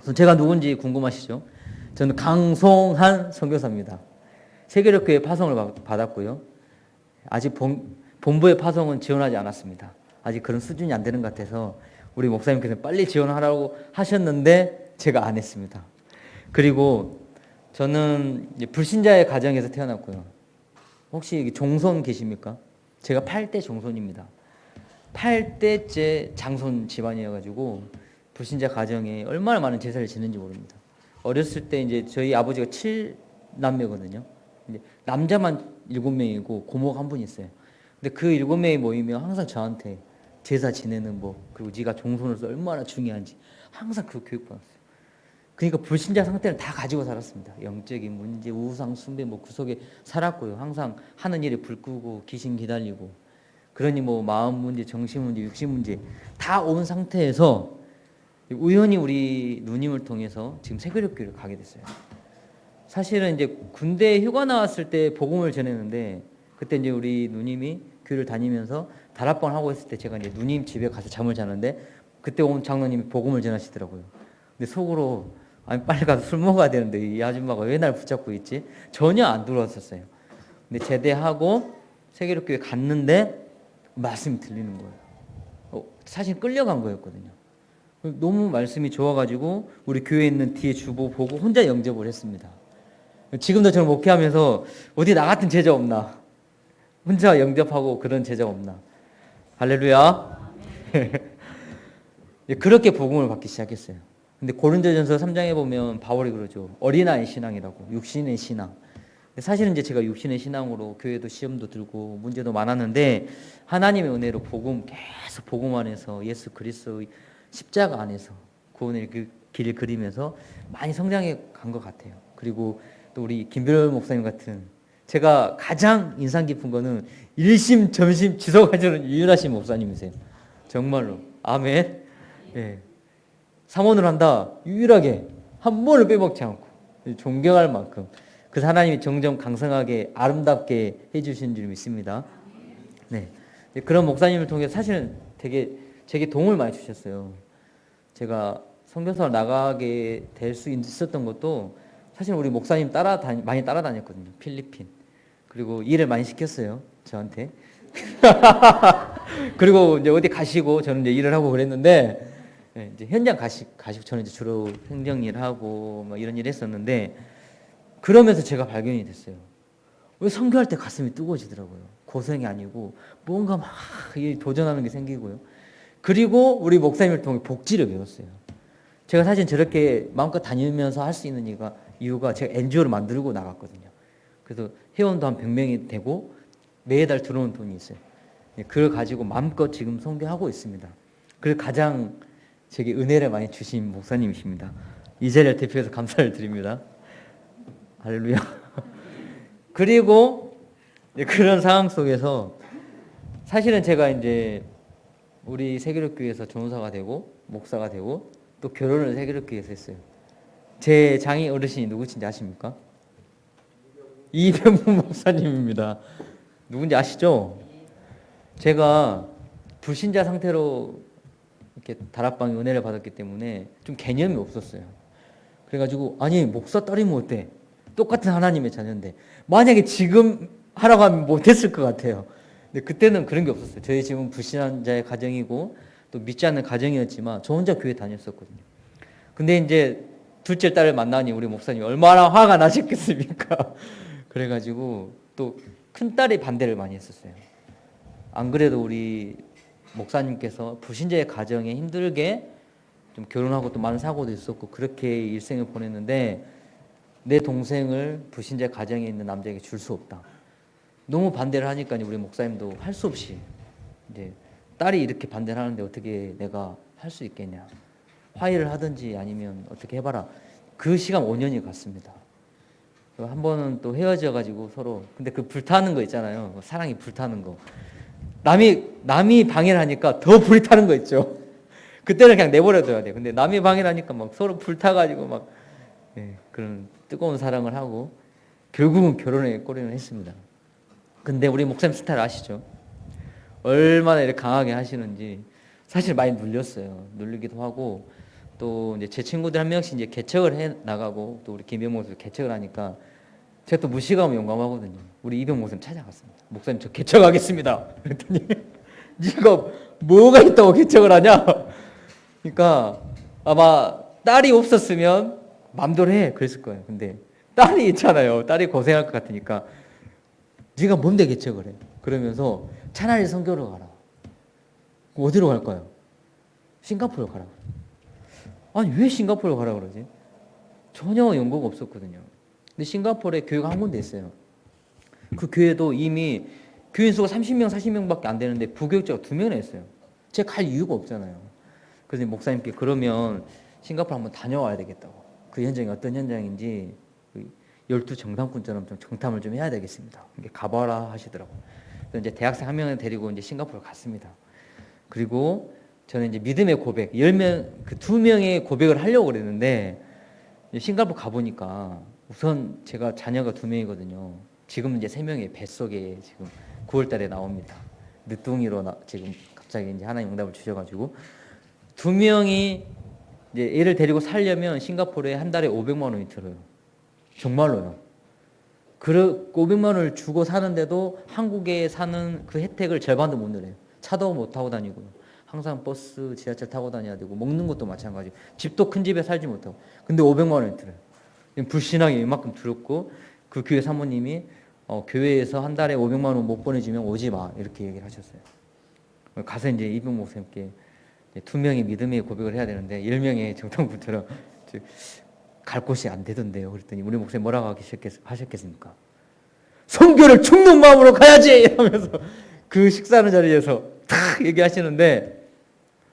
우선 제가 누군지 궁금하시죠? 저는 강송한 선교사입니다. 세계력교회 파송을 받았고요. 아직 본부의 파송은 지원하지 않았습니다. 아직 그런 수준이 안 되는 것 같아서 우리 목사님께서 빨리 지원하라고 하셨는데 제가 안 했습니다. 그리고 저는 불신자의 가정에서 태어났고요. 혹시 여기 종손 계십니까? 제가 8대 종손입니다. 8대째 장손 집안이어가지고 불신자 가정에 얼마나 많은 제사를 지는지 모릅니다. 어렸을 때 이제 저희 아버지가 7남매거든요. 이제 남자만 7명이고 고모가 한 분 있어요. 근데 그 7명이 모이면 항상 저한테 제사 지내는 법, 그리고 네가 종손으로서 얼마나 중요한지 항상 그 교육받았어요. 그러니까 불신자 상태를 다 가지고 살았습니다. 영적인 문제, 우상 숭배 뭐 구석에 살았고요. 항상 하는 일에 불 끄고 귀신 기다리고, 그러니 뭐 마음 문제, 정신 문제, 육신 문제 다 온 상태에서 우연히 우리 누님을 통해서 지금 세교력교회를 가게 됐어요. 사실은 이제 군대 휴가 나왔을 때 복음을 전했는데, 그때 이제 우리 누님이 교회를 다니면서 다락방을 하고 있을 때 제가 이제 누님 집에 가서 잠을 자는데 그때 온 장로님이 복음을 전하시더라고요. 근데 속으로 아니 빨리 가서 술 먹어야 되는데 이 아줌마가 왜 날 붙잡고 있지? 전혀 안 들어왔었어요. 근데 제대하고 세계력교회 갔는데 말씀이 들리는 거예요. 사실 끌려간 거였거든요. 너무 말씀이 좋아가지고 우리 교회에 있는 뒤에 주보 보고 혼자 영접을 했습니다. 지금도 저는 목회하면서 어디 나 같은 제자 없나? 혼자 영접하고 그런 제자 없나? 할렐루야. 그렇게 복음을 받기 시작했어요. 근데 고린도전서 3장에 보면 바울이 그러죠. 어린아이 신앙이라고, 육신의 신앙. 사실은 이제 제가 육신의 신앙으로 교회도 시험도 들고 문제도 많았는데 하나님의 은혜로 복음 계속 복음 안에서 예수 그리스도의 십자가 안에서 구원의 그 길을 그리면서 많이 성장해 간 것 같아요. 그리고 또 우리 김별 목사님 같은, 제가 가장 인상 깊은 거는 일심 전심 지속하시는 유일하신 목사님이세요. 정말로. 아멘. 예. 사모를 한다. 유일하게 한 번을 빼먹지 않고 존경할 만큼 그 하나님이 점점 강성하게 아름답게 해주신 줄 믿습니다. 네. 그런 목사님을 통해 사실은 되게 제게 도움을 많이 주셨어요. 제가 선교사를 나가게 될 수 있었던 것도 사실 우리 목사님 많이 따라다녔거든요. 필리핀. 그리고 일을 많이 시켰어요. 저한테. 그리고 이제 어디 가시고 저는 이제 일을 하고 그랬는데, 네, 이제 현장 가시고 저는 이제 주로 행정 일하고 뭐 이런 일 했었는데, 그러면서 제가 발견이 됐어요. 왜 선교할 때 가슴이 뜨거워지더라고요. 고생이 아니고 뭔가 막 도전하는 게 생기고요. 그리고 우리 목사님을 통해 복지를 배웠어요. 제가 사실 저렇게 마음껏 다니면서 할 수 있는 이유가 제가 NGO를 만들고 나갔거든요. 그래서 회원도 한 100명이 되고 매달 들어오는 돈이 있어요. 그걸 가지고 마음껏 지금 선교하고 있습니다. 그래서 가장 제게 은혜를 많이 주신 목사님이십니다. 이 자리를 대표해서 감사를 드립니다. 할렐루야. 그리고 그런 상황 속에서 사실은 제가 이제 우리 세계력교회에서 전도사가 되고 목사가 되고 또 결혼을 세계력교회에서 했어요. 제 장인 어르신이 누구신지 아십니까? 이병문 목사님입니다. 누군지 아시죠? 제가 불신자 상태로 이렇게 다락방에 은혜를 받았기 때문에 좀 개념이 없었어요. 그래가지고 아니 목사 딸이면 어때? 똑같은 하나님의 자녀인데 만약에 지금 하라고 하면 못했을 것 같아요. 근데 그때는 그런 게 없었어요. 저희 집은 불신자의 가정이고 또 믿지 않는 가정이었지만 저 혼자 교회 다녔었거든요. 근데 이제 둘째 딸을 만나니 우리 목사님이 얼마나 화가 나셨겠습니까? 그래가지고 또 큰딸이 반대를 많이 했었어요. 안 그래도 우리 목사님께서 불신자의 가정에 힘들게 좀 결혼하고 또 많은 사고도 있었고 그렇게 일생을 보냈는데 내 동생을 불신자 가정에 있는 남자에게 줄 수 없다. 너무 반대를 하니까 우리 목사님도 할 수 없이 이제 딸이 이렇게 반대를 하는데 어떻게 내가 할 수 있겠냐. 화해를 하든지 아니면 어떻게 해봐라. 그 시간 5년이 갔습니다. 한 번은 또 헤어져가지고 서로 근데 그 불타는 거 있잖아요. 사랑이 불타는 거. 남이 방해를 하니까 더 불이 타는 거 있죠. 그때는 그냥 내버려둬야 돼요. 근데 남이 방해를 하니까 막 서로 불타가지고 막 그런 뜨거운 사랑을 하고 결국은 결혼에 꼬리를 했습니다. 근데 우리 목사님 스타일 아시죠? 얼마나 이렇게 강하게 하시는지 사실 많이 눌렸어요. 눌리기도 하고 또 이제 제 친구들 한 명씩 이제 개척을 해 나가고 또 우리 김병 목사님 개척을 하니까 제가 또 무시감을 용감하거든요. 우리 이병 목사님 찾아갔습니다. 목사님 저 개척하겠습니다. 그랬더니 네가 뭐가 있다고 개척을 하냐? 그러니까 아마 딸이 없었으면 맘대로 해 그랬을 거예요. 근데 딸이 있잖아요. 딸이 고생할 것 같으니까 네가 뭔데 개척을 해? 그러면서 차라리 선교로 가라. 어디로 갈까요? 싱가포르로 가라. 아니 왜 싱가포르 가라 그러지? 전혀 연고가 없었거든요. 근데 싱가포르에 교회가 한 군데 있어요. 그 교회도 이미 교인 수가 30명, 40명밖에 안 되는데 부교육자가 2명이나 있어요. 제가 갈 이유가 없잖아요. 그래서 목사님께 그러면 싱가포르 한번 다녀와야 되겠다고. 그 현장이 어떤 현장인지 12정탐꾼처럼 좀 정탐을 좀 해야 되겠습니다. 가봐라 하시더라고요. 그래서 이제 대학생 한 명을 데리고 이제 싱가포르 갔습니다. 그리고 저는 이제 믿음의 고백, 10명, 그 2명의 고백을 하려고 그랬는데 싱가포르 가보니까 우선 제가 자녀가 2명이거든요. 지금 이제 3명의 뱃속에 지금 9월 달에 나옵니다. 늦둥이로 지금 갑자기 이제 하나님 응답을 주셔가지고 2명이 이제 애를 데리고 살려면 싱가포르에 한 달에 500만 원이 들어요. 정말로요. 그 500만 원을 주고 사는데도 한국에 사는 그 혜택을 절반도 못 누려요. 차도 못 타고 다니고요. 항상 버스, 지하철 타고 다녀야 되고 먹는 것도 마찬가지고 집도 큰 집에 살지 못하고 근데 500만 원이 들어요. 불신하게 이만큼 들었고 그 교회 사모님이 교회에서 한 달에 500만 원 못 보내주면 오지 마 이렇게 얘기를 하셨어요. 가서 이제 이병 목사님께 2명의 믿음의 고백을 해야 되는데 10명의 정탐꾼처럼 갈 곳이 안 되던데요. 그랬더니 우리 목사님 뭐라고 하셨겠습니까? 선교를 죽는 마음으로 가야지 하면서 그 식사하는 자리에서 탁 얘기하시는데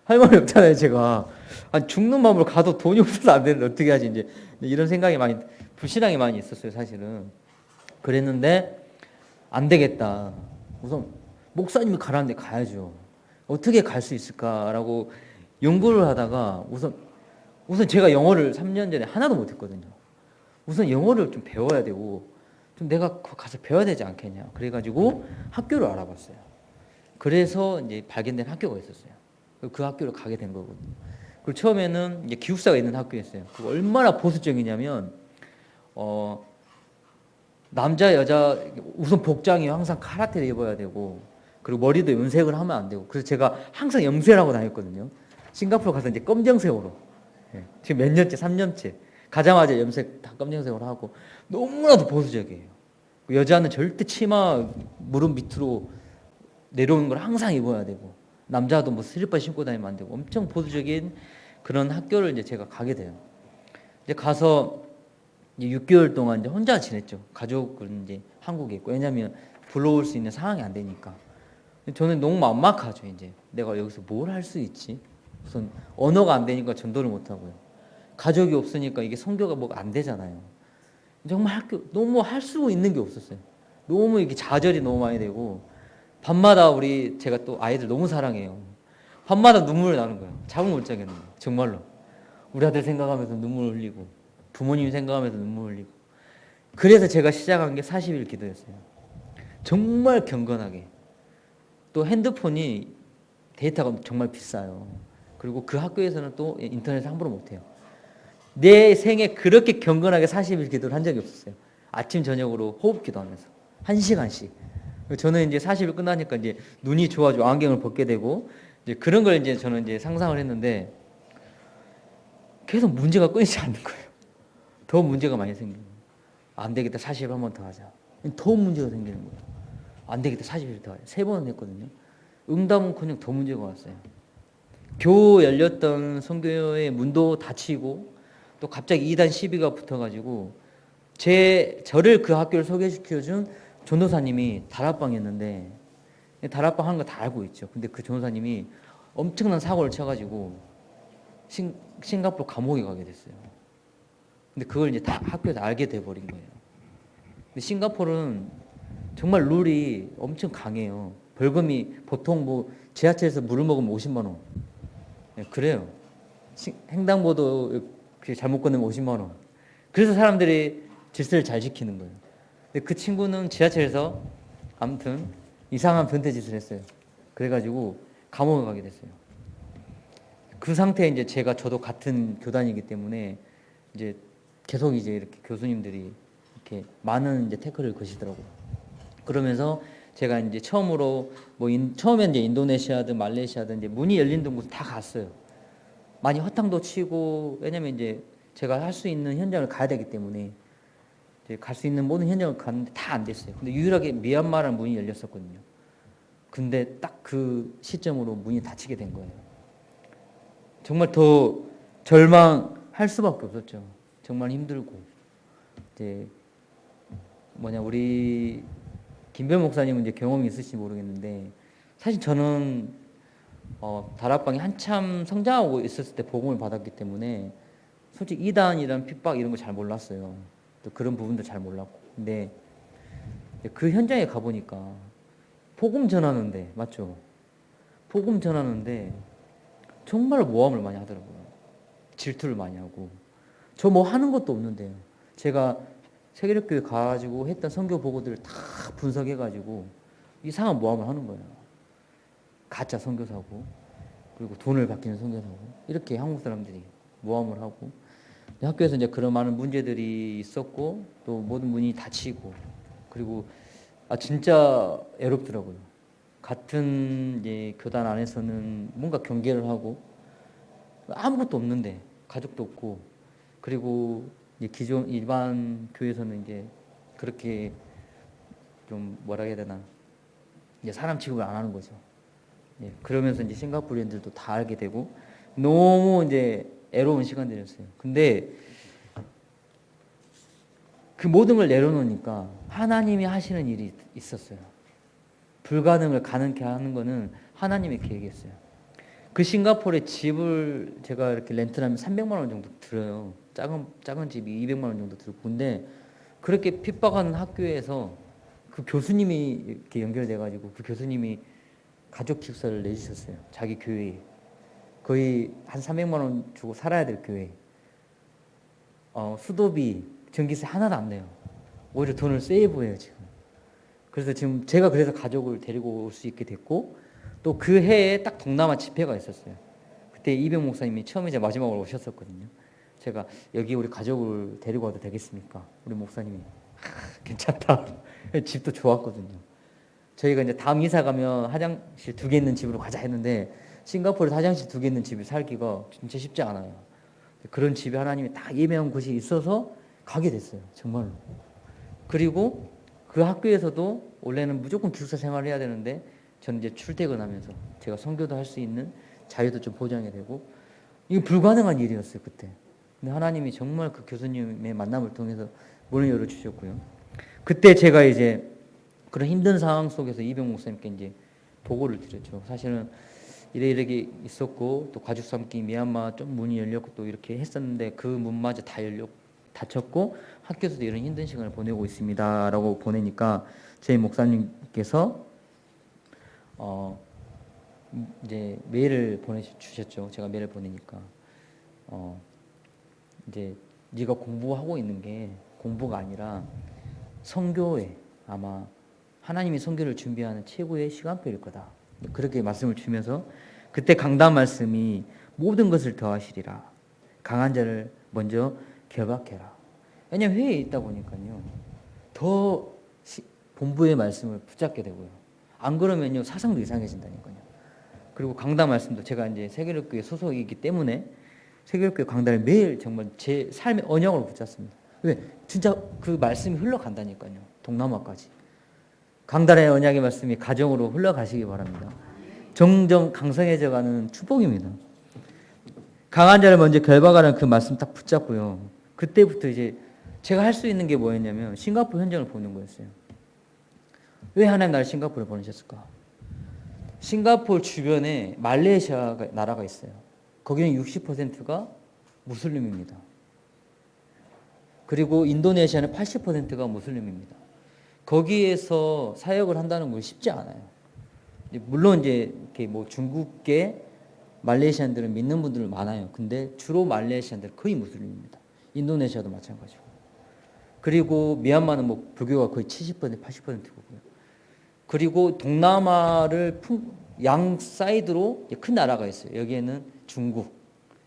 할 말이 없잖아요. 제가 아니, 죽는 마음으로 가도 돈이 없어서 안 되는데 어떻게 하지 이제 이런 생각이 많이 불신앙이 많이 있었어요. 사실은 그랬는데 안 되겠다. 우선 목사님이 가라는데 가야죠. 어떻게 갈 수 있을까라고 연구를 하다가 우선 제가 영어를 3년 전에 하나도 못했거든요. 우선 영어를 좀 배워야 되고 좀 내가 가서 배워야 되지 않겠냐. 그래가지고 학교를 알아봤어요. 그래서 이제 발견된 학교가 있었어요. 그 학교를 가게 된 거거든요. 그리고 처음에는 이제 기숙사가 있는 학교였어요. 그거 얼마나 보수적이냐면 남자 여자 우선 복장이 항상 카라테를 입어야 되고 그리고 머리도 염색을 하면 안 되고 그래서 제가 항상 염색을 하고 다녔거든요. 싱가포르 가서 이제 검정색으로 지금 몇 년째 3년째 가자마자 염색 다 검정색으로 하고 너무나도 보수적이에요. 여자는 절대 치마 무릎 밑으로 내려오는 걸 항상 입어야 되고 남자도 뭐 슬리퍼 신고 다니면 안 되고 엄청 보수적인 그런 학교를 이제 제가 가게 돼요. 이제 가서 이제 6개월 동안 이제 혼자 지냈죠. 가족은 이제 한국에 있고 왜냐하면 불러올 수 있는 상황이 안 되니까. 저는 너무 막막하죠. 이제 내가 여기서 뭘 할 수 있지? 우선 언어가 안 되니까 전도를 못 하고요. 가족이 없으니까 이게 선교가 뭐 안 되잖아요. 정말 학교 너무 할 수 있는 게 없었어요. 너무 이게 좌절이 너무 많이 되고 밤마다 제가 또 아이들 너무 사랑해요. 밤마다 눈물이 나는 거예요. 잠을 못 자겠는 거예요. 정말로. 우리 아들 생각하면서 눈물 흘리고 부모님 생각하면서 눈물 흘리고 그래서 제가 시작한 게 40일 기도였어요. 정말 경건하게. 또 핸드폰이 데이터가 정말 비싸요. 그리고 그 학교에서는 또 인터넷 함부로 못해요. 내 생에 그렇게 경건하게 40일 기도를 한 적이 없었어요. 아침 저녁으로 호흡 기도하면서 1시간씩. 저는 이제 40일 끝나니까 이제 눈이 좋아지고 안경을 벗게 되고 이제 그런 걸 이제 저는 이제 상상을 했는데 계속 문제가 끊이지 않는 거예요. 더 문제가 많이 생기는 거예요. 안 되겠다. 40일 한 번 더 하자. 더 문제가 생기는 거예요. 안 되겠다. 40일 더 하자. 3번은 했거든요. 응답은커녕 더 문제가 왔어요. 겨우 열렸던 선교의 문도 닫히고 또 갑자기 2단 시비가 붙어가지고 저를 그 학교를 소개시켜준 전도사님이 다락방이었는데 다락방 하는 거 다 알고 있죠. 근데 그 전도사님이 엄청난 사고를 쳐가지고 싱가포르 감옥에 가게 됐어요. 근데 그걸 이제 다 학교에서 알게 돼버린 거예요. 근데 싱가포르는 정말 룰이 엄청 강해요. 벌금이 보통 뭐 지하철에서 물을 먹으면 50만 원. 네, 그래요. 횡단보도 잘못 건너면 50만 원. 그래서 사람들이 질서를 잘 지키는 거예요. 근데 그 친구는 지하철에서 아무튼 이상한 변태짓을 했어요. 그래가지고 감옥에 가게 됐어요. 그 상태에 이제 저도 같은 교단이기 때문에 이제 계속 이제 이렇게 교수님들이 이렇게 많은 이제 태클을 거시더라고요. 그러면서 제가 이제 처음으로 처음엔 이제 인도네시아든 말레이시아든 이제 문이 열린 곳 다 갔어요. 많이 허탕도 치고 왜냐면 이제 제가 할 수 있는 현장을 가야 되기 때문에 갈 수 있는 모든 현장을 갔는데 다 안 됐어요. 근데 유일하게 미얀마라는 문이 열렸었거든요. 근데 딱 그 시점으로 문이 닫히게 된 거예요. 정말 더 절망할 수밖에 없었죠. 정말 힘들고. 이제 우리 김별 목사님은 이제 경험이 있으실지 모르겠는데, 사실 저는 다락방이 한참 성장하고 있었을 때 복음을 받았기 때문에 솔직히 이단이란 핍박 이런 거 잘 몰랐어요. 또 그런 부분도 잘 몰랐고. 근데 그 현장에 가보니까 복음 전하는데, 맞죠? 복음 전하는데 정말 모함을 많이 하더라고요. 질투를 많이 하고. 저 뭐 하는 것도 없는데 제가 세계력교회 가가지고 했던 선교 보고들을 다 분석해가지고 이상한 모함을 하는 거예요. 가짜 선교사고, 그리고 돈을 받기는 선교사고, 이렇게 한국 사람들이 모함을 하고, 학교에서 이제 그런 많은 문제들이 있었고, 또 모든 문이 닫히고, 그리고 진짜 애롭더라고요. 같은 이제 교단 안에서는 뭔가 경계를 하고 아무것도 없는데, 가족도 없고, 그리고 이제 기존 일반 교회에서는 이제 그렇게 좀 뭐라 해야 되나, 이제 사람 취급을 안 하는 거죠. 예, 그러면서 이제 싱가포르인들도 다 알게 되고 너무 이제 애로운 시간들이었어요. 근데 그 모든 걸 내려놓으니까 하나님이 하시는 일이 있었어요. 불가능을 가능케 하는 거는 하나님의 계획이었어요. 그 싱가포르에 집을 제가 이렇게 렌트를 하면 300만 원 정도 들어요. 작은 집이 200만 원 정도 들고. 근데 그렇게 핍박하는 학교에서 그 교수님이 이렇게 연결돼가지고 그 교수님이 가족 기숙사를 내주셨어요. 자기 교회에. 거의 한 300만 원 주고 살아야 될 교회. 수도비, 전기세 하나도 안 내요. 오히려 돈을 세이브해요, 지금. 그래서 지금 제가 그래서 가족을 데리고 올 수 있게 됐고, 또 그 해에 딱 동남아 집회가 있었어요. 그때 이병 목사님이 처음이자 마지막으로 오셨었거든요. 제가 여기 우리 가족을 데리고 와도 되겠습니까? 우리 목사님이 괜찮다. 집도 좋았거든요. 저희가 이제 다음 이사 가면 화장실 2개 있는 집으로 가자 했는데, 싱가포르에 화장실 2개 있는 집을 살기가 진짜 쉽지 않아요. 그런 집에 하나님이 딱 예매한 곳이 있어서 가게 됐어요. 정말로. 그리고 그 학교에서도 원래는 무조건 기숙사 생활을 해야 되는데, 저는 이제 출퇴근하면서 제가 선교도 할 수 있는 자유도 좀 보장이 되고, 이게 불가능한 일이었어요, 그때. 근데 하나님이 정말 그 교수님의 만남을 통해서 문을 열어주셨고요. 그때 제가 이제 그런 힘든 상황 속에서 이병 목사님께 이제 보고를 드렸죠. 사실은 이렇게 있었고, 또 가족 삼기 미얀마 좀 문이 열렸고 또 이렇게 했었는데 그 문마저 다 닫혔고 학교에서도 이런 힘든 시간을 보내고 있습니다라고 보내니까 저희 목사님께서 이제 메일을 보내주셨죠. 제가 메일을 보내니까 이제 네가 공부하고 있는 게 공부가 아니라 선교에 아마 하나님이 선교를 준비하는 최고의 시간표일 거다. 그렇게 말씀을 주면서 그때 강단 말씀이 모든 것을 더하시리라. 강한 자를 먼저 결박해라. 왜냐하면 회의에 있다 보니까요. 더 본부의 말씀을 붙잡게 되고요. 안 그러면요 사상도 이상해진다니까요. 그리고 강단 말씀도 제가 이제 세계력교회 소속이기 때문에 세계력교회 강단을 매일 정말 제 삶의 언약으로 붙잡습니다. 왜? 진짜 그 말씀이 흘러간다니까요. 동남아까지. 강단의 언약의 말씀이 가정으로 흘러가시기 바랍니다. 점점 강성해져가는 축복입니다. 강한 자를 먼저 결박하라는 그 말씀 딱 붙잡고요. 그때부터 이제 제가 할 수 있는 게 뭐였냐면 싱가포르 현장을 보는 거였어요. 왜 하나님 나를 싱가포르에 보내셨을까? 싱가포르 주변에 말레이시아 나라가 있어요. 거기는 60%가 무슬림입니다. 그리고 인도네시아는 80%가 무슬림입니다. 거기에서 사역을 한다는 건 쉽지 않아요. 물론 이제 이렇게 뭐 중국계 말레이시안들은 믿는 분들 많아요. 근데 주로 말레이시안들은 거의 무슬림입니다. 인도네시아도 마찬가지고. 그리고 미얀마는 뭐 불교가 거의 70% 80%고요. 그리고 동남아를 양 사이드로 큰 나라가 있어요. 여기에는 중국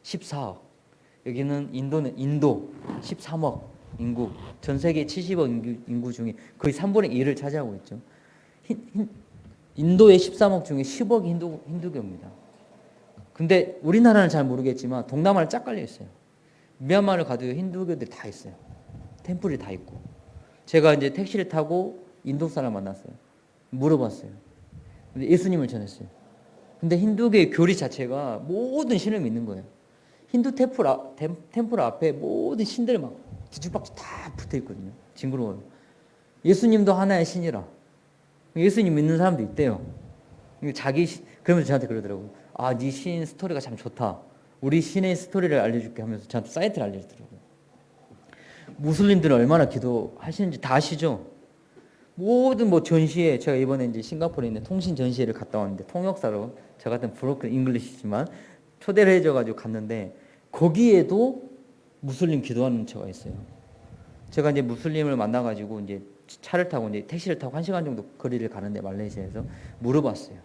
14억, 여기는 인도 13억 인구, 전 세계 70억 인구 중에 거의 3분의 1을 차지하고 있죠. 인도의 13억 중에 10억이 힌두교입니다. 근데 우리나라는 잘 모르겠지만 동남아는 쫙 깔려 있어요. 미얀마를 가도 힌두교들이 다 있어요. 템플이 다 있고. 제가 이제 택시를 타고 인도 사람 만났어요. 물어봤어요. 근데 예수님을 전했어요. 근데 힌두교의 교리 자체가 모든 신을 믿는 거예요. 힌두 템플 앞에 모든 신들 막 뒤죽박죽 다 붙어 있거든요. 징그러워요. 예수님도 하나의 신이라. 예수님 믿는 사람도 있대요. 그러면서 저한테 그러더라고요. 아, 네 신 스토리가 참 좋다. 우리 신의 스토리를 알려줄게 하면서 저한테 사이트를 알려주더라고요. 무슬림들은 얼마나 기도하시는지 다 아시죠? 모든 뭐 전시회, 제가 이번에 이제 싱가포르에 있는 통신 전시회를 갔다 왔는데, 통역사로 저 같은 브로큰 잉글리시지만 초대를 해줘가지고 갔는데, 거기에도 무슬림 기도하는 처가 있어요. 제가 이제 무슬림을 만나가지고 이제 차를 타고 이제 택시를 타고 1시간 정도 거리를 가는데, 말레이시아에서 물어봤어요.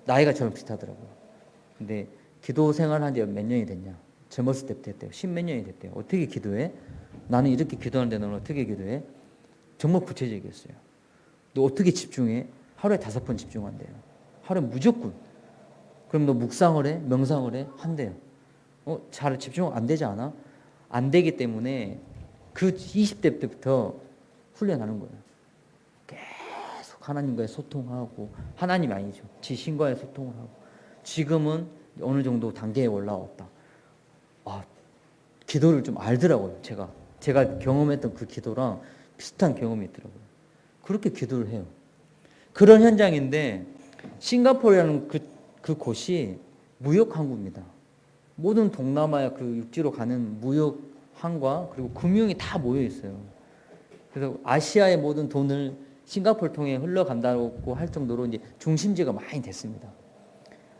나이가 저랑 비슷하더라고요. 근데 기도 생활한 지 몇 년이 됐냐? 젊었을 때부터 했대요. 10몇 년이 됐대요. 어떻게 기도해? 나는 이렇게 기도하는데 너는 어떻게 기도해? 정말 구체적이었어요. 너 어떻게 집중해? 하루에 5번 집중한대요. 하루에 무조건. 그럼 너 묵상을 해? 명상을 해? 한대요. 잘 집중 안 되지 않아? 안 되기 때문에 그 20대 때부터 훈련하는 거예요. 계속 하나님과의 소통하고, 하나님이 아니죠. 지 신과의 소통을 하고. 지금은 어느 정도 단계에 올라왔다. 아, 기도를 좀 알더라고요. 제가 경험했던 그 기도랑 비슷한 경험이 있더라고요. 그렇게 기도를 해요. 그런 현장인데, 싱가포르라는 그 곳이 무역 항구입니다. 모든 동남아야 그 육지로 가는 무역 항과 그리고 금융이 다 모여 있어요. 그래서 아시아의 모든 돈을 싱가포르 통해 흘러간다고 할 정도로 이제 중심지가 많이 됐습니다.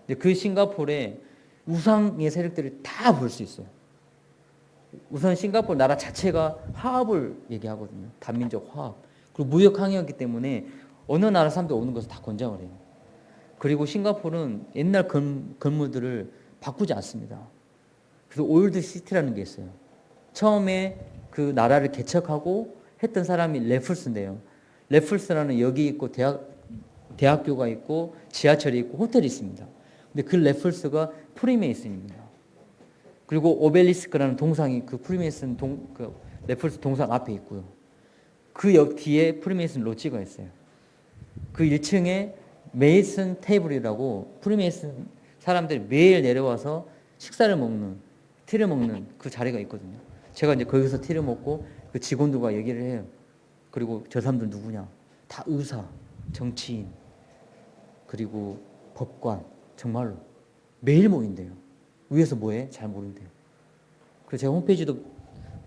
근데 그 싱가포르에 우상의 세력들을 다 볼 수 있어요. 우선 싱가포르 나라 자체가 화합을 얘기하거든요. 단민족 화합. 그리고 무역 항이었기 때문에 어느 나라 사람들 오는 것을 다 권장을 해요. 그리고 싱가포르는 옛날 건물들을 바꾸지 않습니다. 그래서 올드 시티라는 게 있어요. 처음에 그 나라를 개척하고 했던 사람이 레플스인데요. 레플스라는 역이 있고 대학교가 있고 지하철이 있고 호텔이 있습니다. 근데 그 레플스가 프리메이슨입니다. 그리고 오벨리스크라는 동상이 그 프리메이슨 레플스 동상 앞에 있고요. 그 역 뒤에 프리메이슨 로지가 있어요. 그 1층에 메이슨 테이블이라고 프리메이슨 사람들이 매일 내려와서 식사를 먹는, 티를 먹는 그 자리가 있거든요. 제가 이제 거기서 티를 먹고 그 직원들과 얘기를 해요. 그리고 저 사람들 누구냐? 다 의사, 정치인, 그리고 법관, 정말로 매일 모인대요. 위에서 뭐해? 잘 모른대요. 그래서 제가 홈페이지도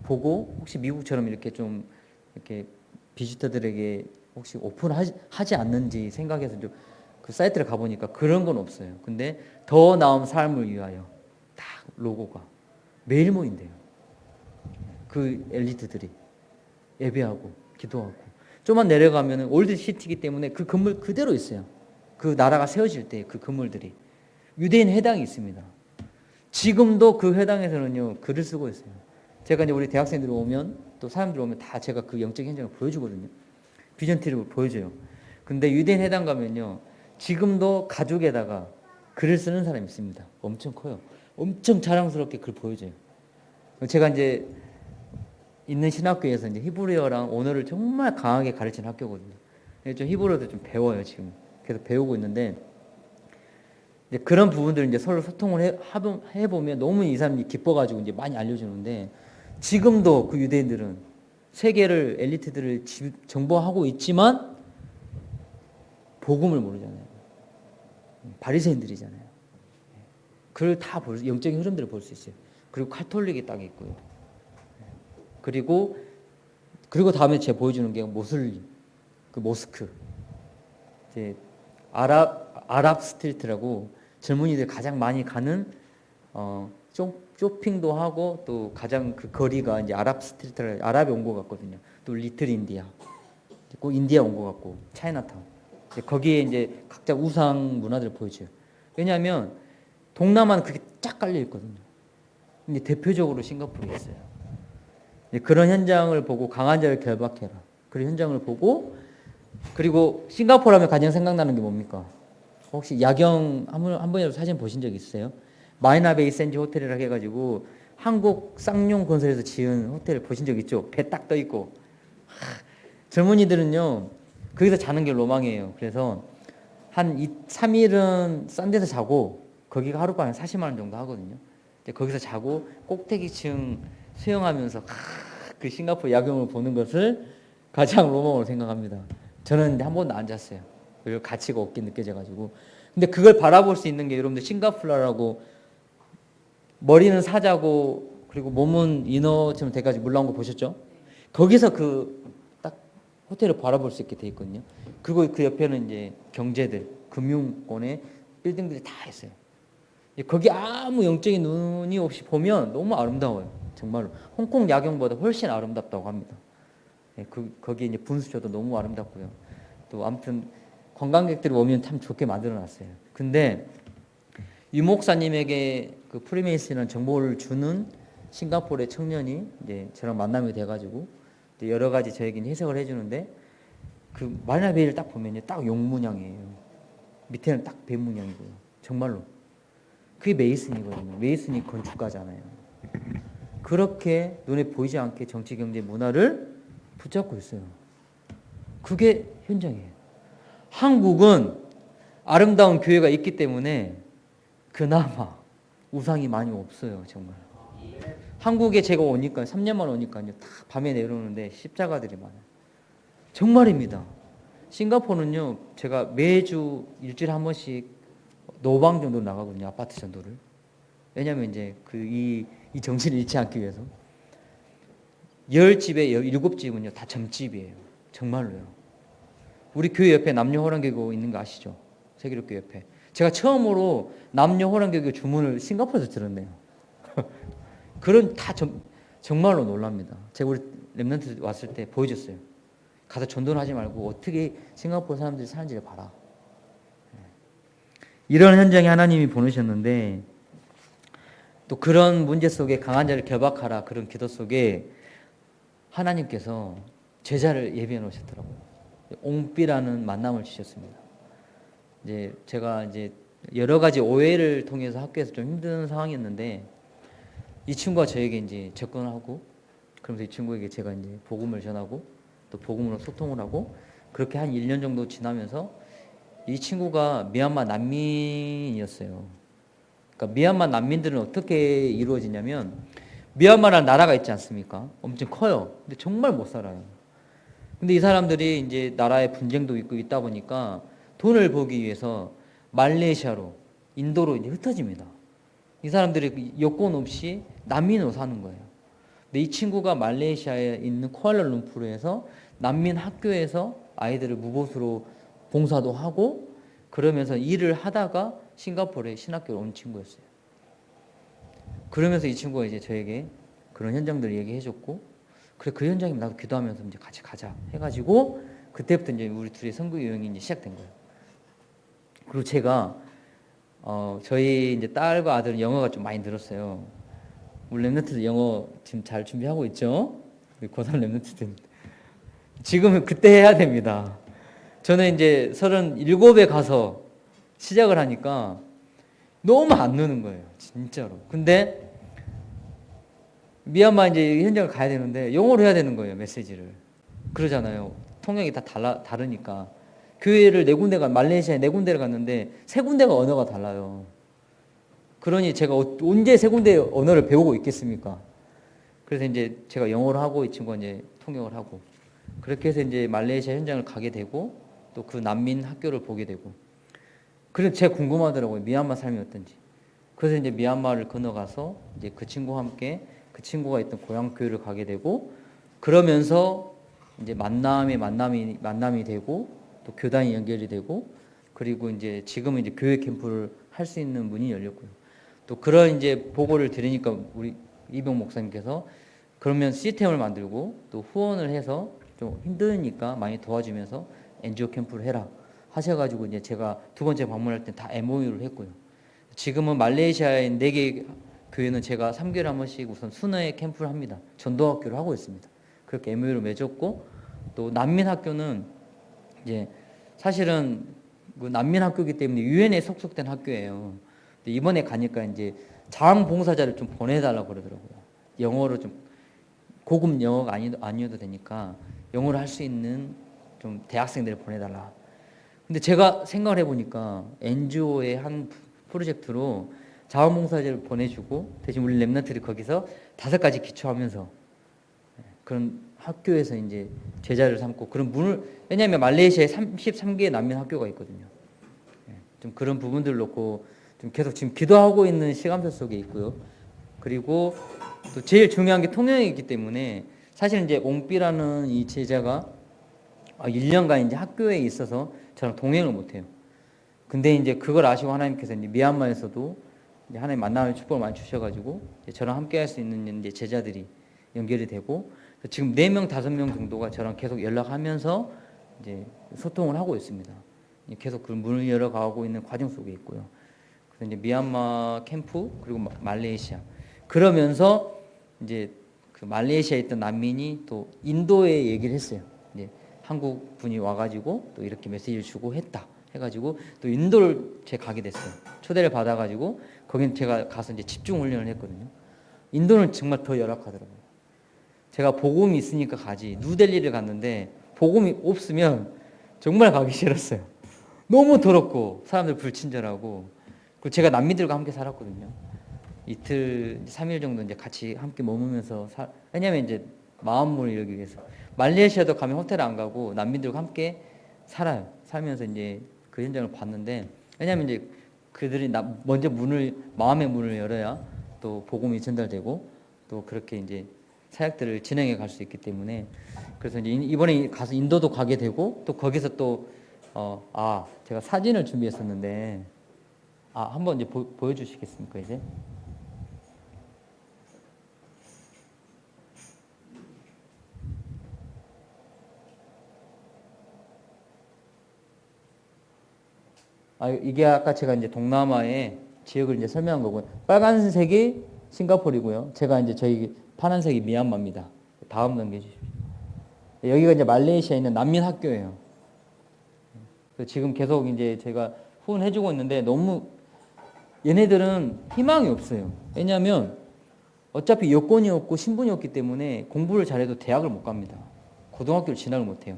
보고 혹시 미국처럼 이렇게 좀 이렇게 비지터들에게 혹시 오픈하지 않는지 생각해서 좀 그 사이트를 가보니까 그런 건 없어요. 근데 더 나은 삶을 위하여 딱 로고가 매일 모인대요. 그 엘리트들이 예배하고 기도하고. 좀만 내려가면 올드 시티이기 때문에 그 건물 그대로 있어요. 그 나라가 세워질 때 그 건물들이. 유대인 회당이 있습니다. 지금도 그 회당에서는요 글을 쓰고 있어요. 제가 이제 우리 대학생들이 오면 또 사람들 오면 다 제가 그 영적인 현장을 보여주거든요. 비전티를 보여줘요. 근데 유대인 회당 가면요 지금도 가죽에다가 글을 쓰는 사람이 있습니다. 엄청 커요. 엄청 자랑스럽게 글 보여줘요. 제가 이제 있는 신학교에서 이제 히브리어랑 언어를 정말 강하게 가르치는 학교거든요. 좀 히브리어도 좀 배워요 지금. 계속 배우고 있는데 그런 부분들을 이제 서로 소통을 해보면 너무 이 사람이 기뻐가지고 이제 많이 알려주는데 지금도 그 유대인들은 세계를 엘리트들을 정보하고 있지만 복음을 모르잖아요. 바리새인들이잖아요. 그걸 다 영적인 흐름들을 볼 수 있어요. 그리고 카톨릭이 딱 있고요. 그리고 다음에 제가 보여주는 게 모슬림, 그 모스크, 이제 아랍 스트리트라고 젊은이들 가장 많이 가는 쇼핑도 하고 또 가장 그 거리가 이제 아랍 스트리트라 아랍에 온 것 같거든요. 또 리틀 인디아, 꼭 인디아 온 것 같고 차이나타운. 거기에 이제 각자 우상 문화들을 보여줘요. 왜냐하면 동남아는 그게 쫙 깔려 있거든요. 근데 대표적으로 싱가포르에 있어요. 그런 현장을 보고 강한 자를 결박해라. 그런 현장을 보고 그리고 싱가포르 하면 가장 생각나는 게 뭡니까? 혹시 야경 한 번이라도 사진 보신 적 있어요? 마이나베이 샌즈 호텔이라고 해가지고 한국 쌍용 건설에서 지은 호텔 보신 적 있죠? 배 딱 떠 있고. 젊은이들은요 거기서 자는 게 로망이에요. 그래서 한 3일은 싼 데서 자고 거기가 하룻밤에 40만 원 정도 하거든요. 근데 거기서 자고 꼭대기층 수영하면서 그 싱가포르 야경을 보는 것을 가장 로망으로 생각합니다. 저는 한 번도 안 잤어요. 별 가치가 없게 느껴져가지고. 근데 그걸 바라볼 수 있는 게 여러분들 싱가포르라고 머리는 사자고 그리고 몸은 인어처럼 돼가지고 물 나온 거 보셨죠? 거기서 그 딱 호텔을 바라볼 수 있게 돼 있거든요. 그리고 그 옆에는 이제 경제들, 금융권의 빌딩들이 다 있어요. 거기 아무 영적인 눈이 없이 보면 너무 아름다워요. 정말로 홍콩 야경보다 훨씬 아름답다고 합니다. 거기에 이제 분수쇼도 너무 아름답고요. 또 아무튼 관광객들이 오면 참 좋게 만들어놨어요. 근데 유 목사님에게 그 프리메이슨이라는 정보를 주는 싱가포르의 청년이 이제 저랑 만남이 돼가지고 여러 가지 저에게 해석을 해주는데 그 마리나 베이를 딱 보면요, 딱 용 문양이에요. 밑에는 딱 배 문양이고요. 정말로 그게 메이슨이거든요. 메이슨이 건축가잖아요. 그렇게 눈에 보이지 않게 정치, 경제, 문화를 붙잡고 있어요. 그게 현장이에요. 한국은 아름다운 교회가 있기 때문에 그나마 우상이 많이 없어요. 정말. 한국에 제가 오니까 3년만 오니까요. 다 밤에 내려오는데 십자가들이 많아요. 정말입니다. 싱가포르는요. 제가 매주 일주일에 한 번씩 노방 정도 나가거든요. 아파트 전도를. 왜냐하면 이제 이 정신을 잃지 않기 위해서. 10집에 7집은요. 다 점집이에요. 정말로요. 우리 교회 옆에 남녀 호랑교구 있는 거 아시죠? 세계롭교 옆에. 제가 처음으로 남녀 호랑교구 주문을 싱가포르에서 들었네요. 그런 다 정말로 놀랍니다. 제가 우리 랩런트 왔을 때 보여줬어요. 가서 전도를 하지 말고 어떻게 싱가포르 사람들이 사는지를 봐라. 이런 현장에 하나님이 보내셨는데 또 그런 문제 속에 강한 자를 결박하라 그런 기도 속에 하나님께서 제자를 예비해 놓으셨더라고요. 옹비라는 만남을 주셨습니다. 이제 제가 이제 여러 가지 오해를 통해서 학교에서 좀 힘든 상황이었는데 이 친구가 저에게 이제 접근하고 그러면서 이 친구에게 제가 이제 복음을 전하고 또 복음으로 소통을 하고 그렇게 한 1년 정도 지나면서 이 친구가 미얀마 난민이었어요. 그러니까 미얀마 난민들은 어떻게 이루어지냐면 미얀마라는 나라가 있지 않습니까? 엄청 커요. 근데 정말 못 살아요. 근데 이 사람들이 이제 나라에 분쟁도 있고 있다 보니까 돈을 벌기 위해서 말레이시아로 인도로 이제 흩어집니다. 이 사람들이 여권 없이 난민으로 사는 거예요. 근데 이 친구가 말레이시아에 있는 쿠알라룸푸르에서 난민 학교에서 아이들을 무보수로 봉사도 하고 그러면서 일을 하다가 싱가포르에 신학교로 온 친구였어요. 그러면서 이 친구가 이제 저에게 그런 현장들을 얘기해 줬고 그래 그 현장에 나도 기도하면서 이제 같이 가자 해가지고 그때부터 이제 우리 둘이 선교 여행이 이제 시작된 거예요. 그리고 제가 저희 이제 딸과 아들은 영어가 좀 많이 늘었어요. 우리 랩런트들 영어 지금 잘 준비하고 있죠? 우리 고3 랩런트들 지금은 그때 해야 됩니다. 저는 이제 37에 가서 시작을 하니까 너무 안 느는 거예요. 진짜로. 근데 미얀마 이제 현장을 가야 되는데 영어로 해야 되는 거예요. 메시지를. 그러잖아요. 통역이 다 다르니까. 교회를 4군데가 말레이시아에 4군데를 갔는데 3군데가 언어가 달라요. 그러니 제가 언제 3군데 언어를 배우고 있겠습니까? 그래서 이제 제가 영어를 하고 이 친구가 이제 통역을 하고 그렇게 해서 이제 말레이시아 현장을 가게 되고 또 그 난민 학교를 보게 되고 그래서 제가 궁금하더라고요. 미얀마 삶이 어떤지. 그래서 이제 미얀마를 건너가서 이제 그 친구와 함께 그 친구가 있던 고향 교회를 가게 되고 그러면서 이제 만남이 되고 또 교단이 연결이 되고 그리고 이제 지금은 이제 교회 캠프를 할 수 있는 문이 열렸고요. 또 그런 이제 보고를 들으니까 우리 이병 목사님께서 그러면 시스템을 만들고 또 후원을 해서 좀 힘드니까 많이 도와주면서 NGO 캠프를 해라 하셔가지고 이제 제가 두 번째 방문할 때 다 MOU를 했고요. 지금은 말레이시아의 4개 교회는 제가 3개월에 한 번씩 우선 순회 캠프를 합니다. 전도학교를 하고 있습니다. 그렇게 MOU를 맺었고 또 난민학교는 이제 사실은 그 난민학교이기 때문에 유엔에 속속된 학교예요. 근데 이번에 가니까 이제 자원봉사자를 좀 보내달라고 그러더라고요. 영어로 좀 고급 영어가 아니어도 되니까 영어를 할 수 있는 좀 대학생들을 보내달라. 근데 제가 생각을 해보니까 NGO의 한 프로젝트로 자원봉사자를 보내주고 대신 우리 랩런트들이 거기서 5가지 기초하면서 그런 학교에서 이제 제자를 삼고 그런 문을 왜냐하면 말레이시아에 33개의 난민 학교가 있거든요. 좀 그런 부분들을 놓고 좀 계속 지금 기도하고 있는 시간표 속에 있고요. 그리고 또 제일 중요한 게 통역이기 때문에 사실 이제 옹삐라는 이 제자가 1년간 이제 학교에 있어서 저랑 동행을 못해요. 근데 이제 그걸 아시고 하나님께서 이제 미얀마에서도 이제 하나님 만남의 축복을 많이 주셔가지고 저랑 함께 할 수 있는 이제 제자들이 연결이 되고 지금 4명, 5명 정도가 저랑 계속 연락하면서 이제 소통을 하고 있습니다. 계속 그 문을 열어가고 있는 과정 속에 있고요. 그래서 이제 미얀마 캠프 그리고 말레이시아 그러면서 이제 그 말레이시아에 있던 난민이 또 인도에 얘기를 했어요. 이제 한국 분이 와가지고 또 이렇게 메시지를 주고 했다 해가지고 또 인도를 제가 가게 됐어요. 초대를 받아가지고 거긴 제가 가서 이제 집중 훈련을 했거든요. 인도는 정말 더 열악하더라고요. 제가 복음이 있으니까 가지 누델리를 갔는데 복음이 없으면 정말 가기 싫었어요. 너무 더럽고 사람들 불친절하고 그리고 제가 난민들과 함께 살았거든요. 이틀 3일 정도 이제 같이 함께 머무면서 왜냐면 이제 마음을 이루기 위해서 말레이시아도 가면 호텔 안 가고 난민들과 함께 살아요. 살면서 이제 그 현장을 봤는데 왜냐면 이제 그들이 먼저 마음의 문을 열어야 또 복음이 전달되고 또 그렇게 이제 사역들을 진행해 갈 수 있기 때문에 그래서 이제 이번에 가서 인도도 가게 되고 또 거기서 또 제가 사진을 준비했었는데 한번 이제 보여주시겠습니까 이제? 이게 아까 제가 이제 동남아의 지역을 이제 설명한 거고요. 빨간색이 싱가포르이고요. 제가 이제 저희 파란색이 미얀마입니다. 다음 넘겨주십시오. 여기가 이제 말레이시아에 있는 난민 학교예요. 지금 계속 이제 제가 후원해주고 있는데 너무 얘네들은 희망이 없어요. 왜냐하면 어차피 여권이 없고 신분이 없기 때문에 공부를 잘해도 대학을 못 갑니다. 고등학교를 진학을 못 해요.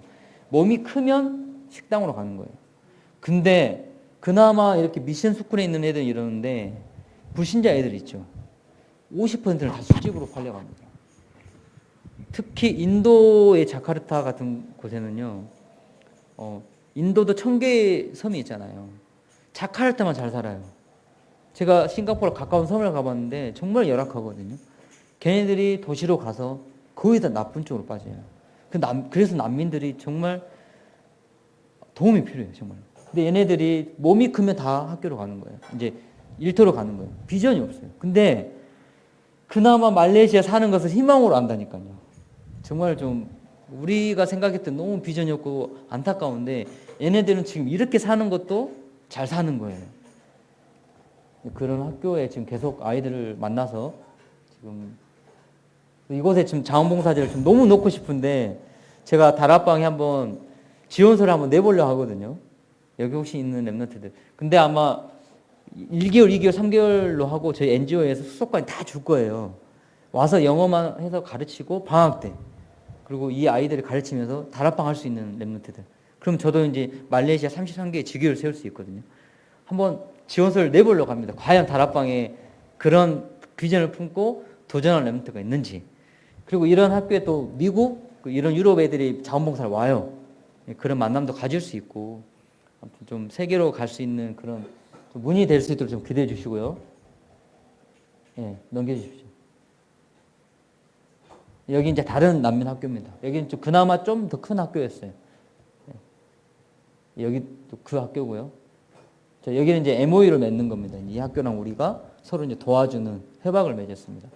몸이 크면 식당으로 가는 거예요. 근데 그나마 이렇게 미션 스쿨에 있는 애들은 이러는데 불신자 애들 있죠. 50%는 다 술집으로 팔려갑니다. 특히 인도의 자카르타 같은 곳에는요. 인도도 1000개의 섬이 있잖아요. 자카르타만 잘 살아요. 제가 싱가포르 가까운 섬을 가봤는데 정말 열악하거든요. 걔네들이 도시로 가서 거의 다 나쁜 쪽으로 빠져요. 그래서 난민들이 정말 도움이 필요해요. 정말. 근데 얘네들이 몸이 크면 다 학교로 가는 거예요. 이제 일터로 가는 거예요. 비전이 없어요. 근데 그나마 말레이시아 사는 것을 희망으로 안다니까요. 정말 좀 우리가 생각했던 너무 비전이 없고 안타까운데 얘네들은 지금 이렇게 사는 것도 잘 사는 거예요. 그런 학교에 지금 계속 아이들을 만나서 지금 이곳에 지금 자원봉사자를 좀 너무 넣고 싶은데 제가 다락방에 한번 지원서를 한번 내보려고 하거든요. 여기 혹시 있는 랩런트들. 근데 아마 1개월, 2개월, 3개월로 하고 저희 NGO에서 수속관이 다 줄 거예요. 와서 영어만 해서 가르치고 방학 때. 그리고 이 아이들을 가르치면서 다락방 할 수 있는 랩런트들. 그럼 저도 이제 말레이시아 33개의 지교를 세울 수 있거든요. 한번 지원서를 내보려고 합니다. 과연 다락방에 그런 비전을 품고 도전할 랩런트가 있는지. 그리고 이런 학교에 또 미국, 이런 유럽 애들이 자원봉사를 와요. 그런 만남도 가질 수 있고 아무튼 좀 세계로 갈 수 있는 그런 문이 될 수 있도록 좀 기대해 주시고요. 넘겨주십시오. 여기 이제 다른 난민 학교입니다. 여기는 좀 그나마 좀 더 큰 학교였어요. 여기 또 그 학교고요. 여기는 이제 MOU를 맺는 겁니다. 이 학교랑 우리가 서로 이제 도와주는 협약을 맺었습니다.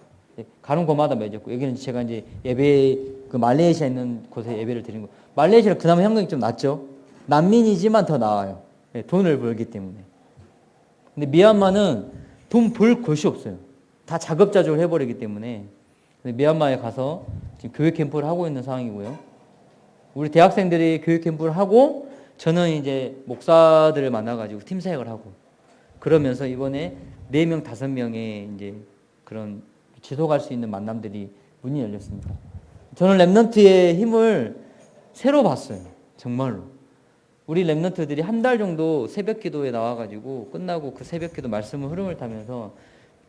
가는 곳마다 맺었고 여기는 제가 이제 예배 그 말레이시아에 있는 곳에 예배를 드린 거. 말레이시아는 그나마 환경이 좀 낫죠. 난민이지만 더 나아요. 돈을 벌기 때문에. 근데 미얀마는 돈 벌 곳이 없어요. 다 자급자족을 해버리기 때문에. 미얀마에 가서 지금 교육 캠프를 하고 있는 상황이고요. 우리 대학생들이 교육 캠프를 하고 저는 이제 목사들을 만나가지고 팀 사역을 하고 그러면서 이번에 4명, 5명의 이제 그런 지속할 수 있는 만남들이 문이 열렸습니다. 저는 랩런트의 힘을 새로 봤어요. 정말로. 우리 랩런트들이 한 달 정도 새벽 기도에 나와가지고 끝나고 그 새벽 기도 말씀을 흐름을 타면서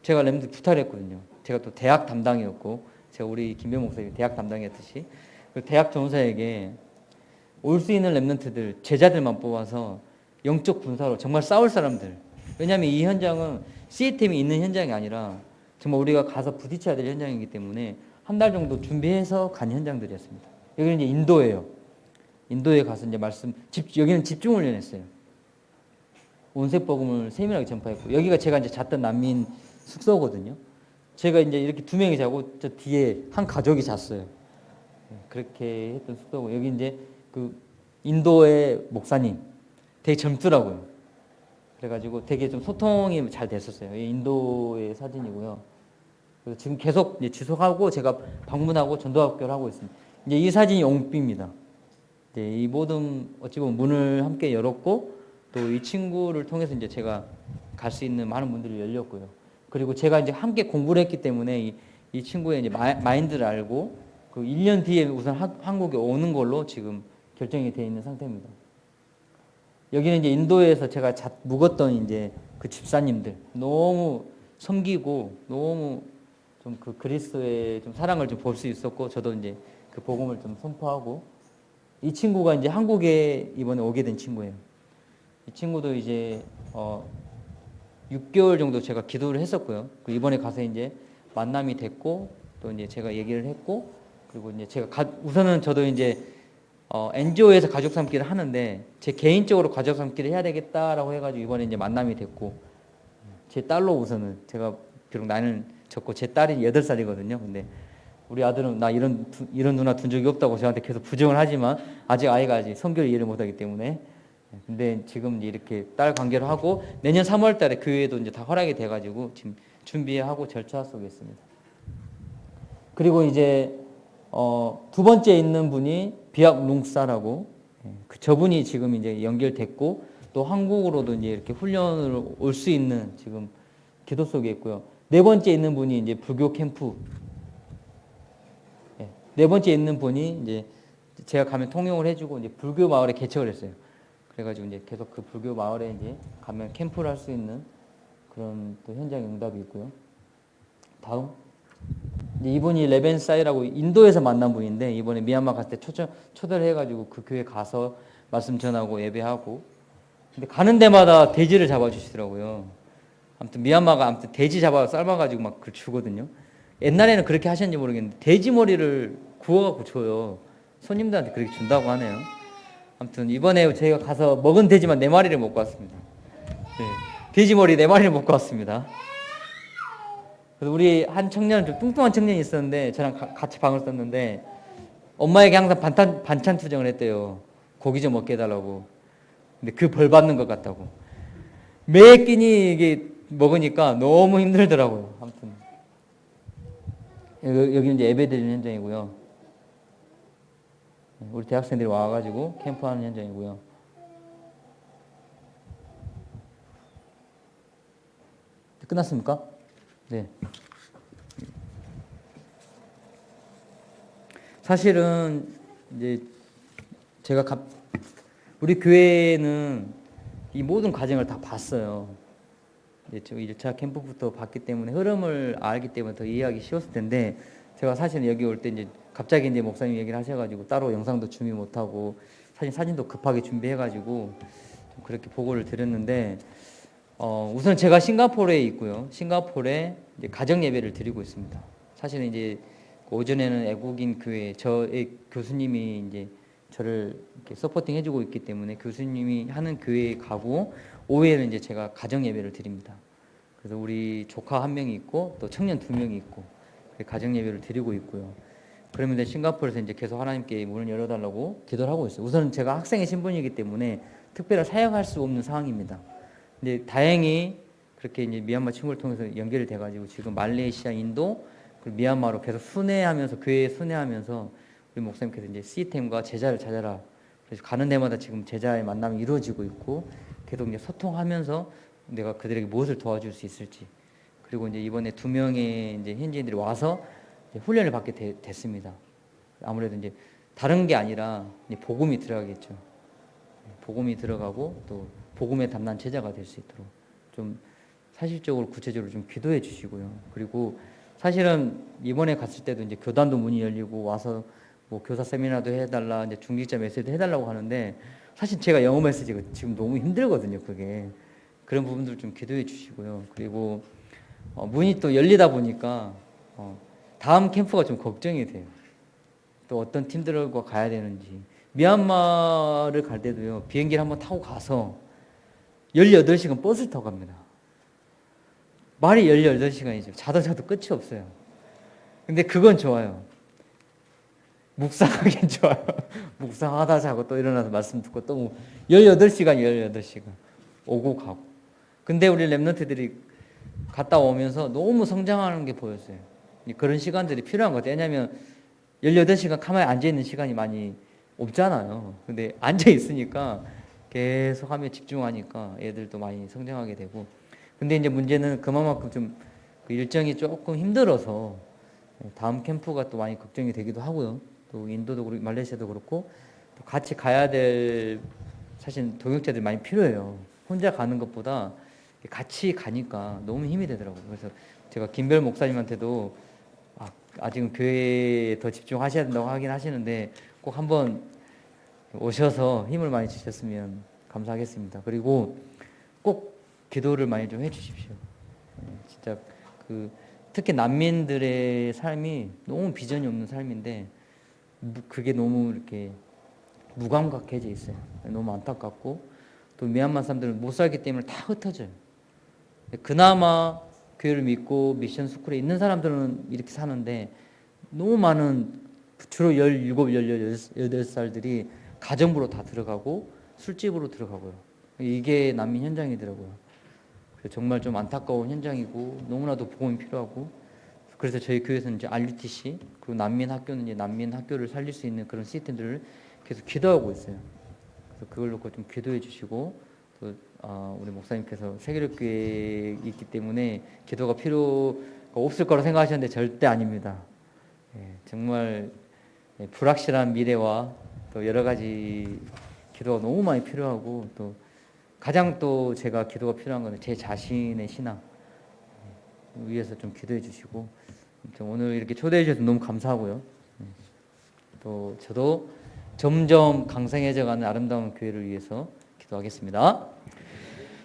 제가 랩런트 부탁을 했거든요. 제가 또 대학 담당이었고, 제가 우리 김병 목사님 대학 담당이었듯이 그 대학 전사에게 올 수 있는 랩런트들, 제자들만 뽑아서 영적 군사로 정말 싸울 사람들. 왜냐하면 이 현장은 시스템이 있는 현장이 아니라 정말 우리가 가서 부딪혀야 될 현장이기 때문에 한 달 정도 준비해서 간 현장들이었습니다. 여기는 이제 인도예요. 인도에 가서 이제 여기는 집중훈련 했어요. 온색복음을 세밀하게 전파했고, 여기가 제가 이제 잤던 난민 숙소거든요. 제가 이제 이렇게 2명이 자고 저 뒤에 한 가족이 잤어요. 그렇게 했던 숙소고, 여기 이제 그 인도의 목사님 되게 젊더라고요. 그래가지고 되게 좀 소통이 잘 됐었어요. 인도의 사진이고요. 그래서 지금 계속 이제 지속하고 제가 방문하고 전도학교를 하고 있습니다. 이제 이 사진이 옹비입니다. 이 모든 어찌 보면 문을 함께 열었고, 또 이 친구를 통해서 이제 제가 갈 수 있는 많은 문들이 열렸고요. 그리고 제가 이제 함께 공부를 했기 때문에 이 친구의 이제 마인드를 알고 그 1년 뒤에 우선 한국에 오는 걸로 지금 결정이 되어 있는 상태입니다. 여기는 이제 인도에서 제가 묵었던 이제 그 집사님들, 너무 섬기고 너무 좀 그 그리스도의 좀 사랑을 좀 볼 수 있었고, 저도 이제 그 복음을 좀 선포하고, 이 친구가 이제 한국에 이번에 오게 된 친구예요. 이 친구도 이제 6개월 정도 제가 기도를 했었고요. 이번에 가서 이제 만남이 됐고, 또 이제 제가 얘기를 했고, 그리고 이제 제가 우선은 저도 이제 NGO에서 가족 삼기를 하는데 제 개인적으로 가족 삼기를 해야 되겠다라고 해가지고 이번에 이제 만남이 됐고, 제 딸로 우선은, 제가 비록 나이는 적고 제 딸이 8살이거든요. 근데 우리 아들은 나 이런 누나 둔 적이 없다고 저한테 계속 부정을 하지만 아직 아이가 아직 성결을 이해를 못하기 때문에, 근데 지금 이렇게 딸 관계로 하고 내년 3월 달에 교회도 이제 다 허락이 돼가지고 지금 준비하고 절차 속에 있습니다. 그리고 이제 두 번째 있는 분이 비악 룽사라고, 저분이 지금 이제 연결됐고, 또 한국으로도 이제 이렇게 훈련을 올 수 있는 지금 기도 속에 있고요. 네 번째 있는 분이 이제 불교 캠프. 네 번째 있는 분이 이제 제가 가면 통용을 해주고 이제 불교 마을에 개척을 했어요. 그래가지고 이제 계속 그 불교 마을에 이제 가면 캠프를 할 수 있는 그런 또 현장 응답이 있고요. 다음. 이제 이분이 레벤사이라고 인도에서 만난 분인데, 이번에 미얀마 갔을 때 초대를 해가지고 그 교회 가서 말씀 전하고 예배하고, 근데 가는 데마다 돼지를 잡아주시더라고요. 아무튼 미얀마가 아무튼 돼지 삶아가지고 막 그걸 주거든요. 옛날에는 그렇게 하셨는지 모르겠는데 돼지 머리를 구워갖고 줘요. 손님들한테 그렇게 준다고 하네요. 아무튼 이번에 저희가 가서 먹은 돼지만 4마리를 먹고 왔습니다. 네, 돼지 머리 4마리를 먹고 왔습니다. 그래서 우리 한 청년, 좀 뚱뚱한 청년이 있었는데 저랑 같이 방을 썼는데 엄마에게 항상 반찬 투정을 했대요. 고기 좀 먹게 해달라고. 근데 그 벌 받는 것 같다고. 매 끼니 이게 먹으니까 너무 힘들더라고요. 아무튼 여기는 이제 예배 드리는 현장이고요. 우리 대학생들이 와가지고 캠프하는 현장이고요. 끝났습니까? 네. 사실은 이제 제가 우리 교회는 이 모든 과정을 다 봤어요. 이제 저 1차 캠프부터 봤기 때문에 흐름을 알기 때문에 더 이해하기 쉬웠을 텐데, 제가 사실은 여기 올 때 이제 갑자기 이제 목사님 얘기를 하셔가지고 따로 영상도 준비 못하고 사진도 급하게 준비해가지고 좀 그렇게 보고를 드렸는데, 우선 제가 싱가포르에 있고요. 싱가포르에 이제 가정 예배를 드리고 있습니다. 사실은 이제 오전에는 애국인 교회 저의 교수님이 이제 저를 이렇게 서포팅 해주고 있기 때문에 교수님이 하는 교회에 가고, 오후에는 이제 제가 가정 예배를 드립니다. 그래서 우리 조카 1명이 있고 또 청년 2명이 있고 가정 예배를 드리고 있고요. 그러면 싱가포르에서 이제 계속 하나님께 문을 열어달라고 기도를 하고 있어요. 우선은 제가 학생의 신분이기 때문에 특별히 사역할 수 없는 상황입니다. 근데 다행히 그렇게 이제 미얀마 친구를 통해서 연결이 돼가지고 지금 말레이시아, 인도, 그리고 미얀마로 계속 순회하면서, 교회에 순회하면서 우리 목사님께서 이제 시스템과 제자를 찾아라. 그래서 가는 데마다 지금 제자의 만남이 이루어지고 있고, 계속 이제 소통하면서 내가 그들에게 무엇을 도와줄 수 있을지, 그리고 이제 이번에 2명의 이제 현지인들이 와서 이제 훈련을 받게 됐습니다. 아무래도 이제 다른 게 아니라 이제 복음이 들어가겠죠. 복음이 들어가고 또 복음에 담난 제자가 될 수 있도록 좀 사실적으로 구체적으로 좀 기도해 주시고요. 그리고 사실은 이번에 갔을 때도 이제 교단도 문이 열리고 와서 뭐 교사 세미나도 해달라, 이제 중직자 메시지도 해달라고 하는데 사실 제가 영어 메시지가 지금 너무 힘들거든요. 그게 그런 부분들 좀 기도해 주시고요. 그리고 문이 또 열리다 보니까 다음 캠프가 좀 걱정이 돼요. 또 어떤 팀들과 가야 되는지. 미얀마를 갈 때도요, 비행기를 한번 타고 가서 18시간 버스를 타고 갑니다. 말이 18시간이죠. 자도 끝이 없어요. 근데 그건 좋아요. 묵상하긴 좋아요. 묵상하다 자고 또 일어나서 말씀 듣고 또 18시간, 18시간. 오고 가고. 근데 우리 랩런트들이 갔다 오면서 너무 성장하는 게 보였어요. 그런 시간들이 필요한 것 같아요. 왜냐하면 18시간 가만히 앉아있는 시간이 많이 없잖아요. 근데 앉아있으니까 계속 하면 집중하니까 애들도 많이 성장하게 되고. 근데 이제 문제는 그만큼 좀 그 일정이 조금 힘들어서 다음 캠프가 또 많이 걱정이 되기도 하고요. 또 인도도 그렇고 말레이시아도 그렇고 또 같이 가야 될 사실 동역자들이 많이 필요해요. 혼자 가는 것보다 같이 가니까 너무 힘이 되더라고요. 그래서 제가 김별 목사님한테도 아직은 교회에 더 집중하셔야 된다고 하긴 하시는데 꼭 한번 오셔서 힘을 많이 주셨으면 감사하겠습니다. 그리고 꼭 기도를 많이 좀 해주십시오. 진짜 특히 난민들의 삶이 너무 비전이 없는 삶인데 그게 너무 이렇게 무감각해져 있어요. 너무 안타깝고 또 미얀마 사람들은 못 살기 때문에 다 흩어져요. 그나마 교회를 믿고 미션 스쿨에 있는 사람들은 이렇게 사는데 너무 많은 주로 17, 18살들이 가정부로 다 들어가고 술집으로 들어가고요. 이게 난민 현장이더라고요. 그래서 정말 좀 안타까운 현장이고 너무나도 복음이 필요하고 그래서 저희 교회에서는 이제 RUTC 그리고 난민 학교는 이제 난민 학교를 살릴 수 있는 그런 시스템들을 계속 기도하고 있어요. 그래서 그걸 놓고 좀 기도해 주시고 또 우리 목사님께서 세계력교회에 있기 때문에 기도가 필요가 없을 거라 생각하셨는데 절대 아닙니다. 정말 불확실한 미래와 또 여러 가지 기도가 너무 많이 필요하고 또 가장 또 제가 기도가 필요한 것은 제 자신의 신앙 위해서 좀 기도해 주시고 오늘 이렇게 초대해 주셔서 너무 감사하고요. 또 저도 점점 강성해져가는 아름다운 교회를 위해서 기도하겠습니다.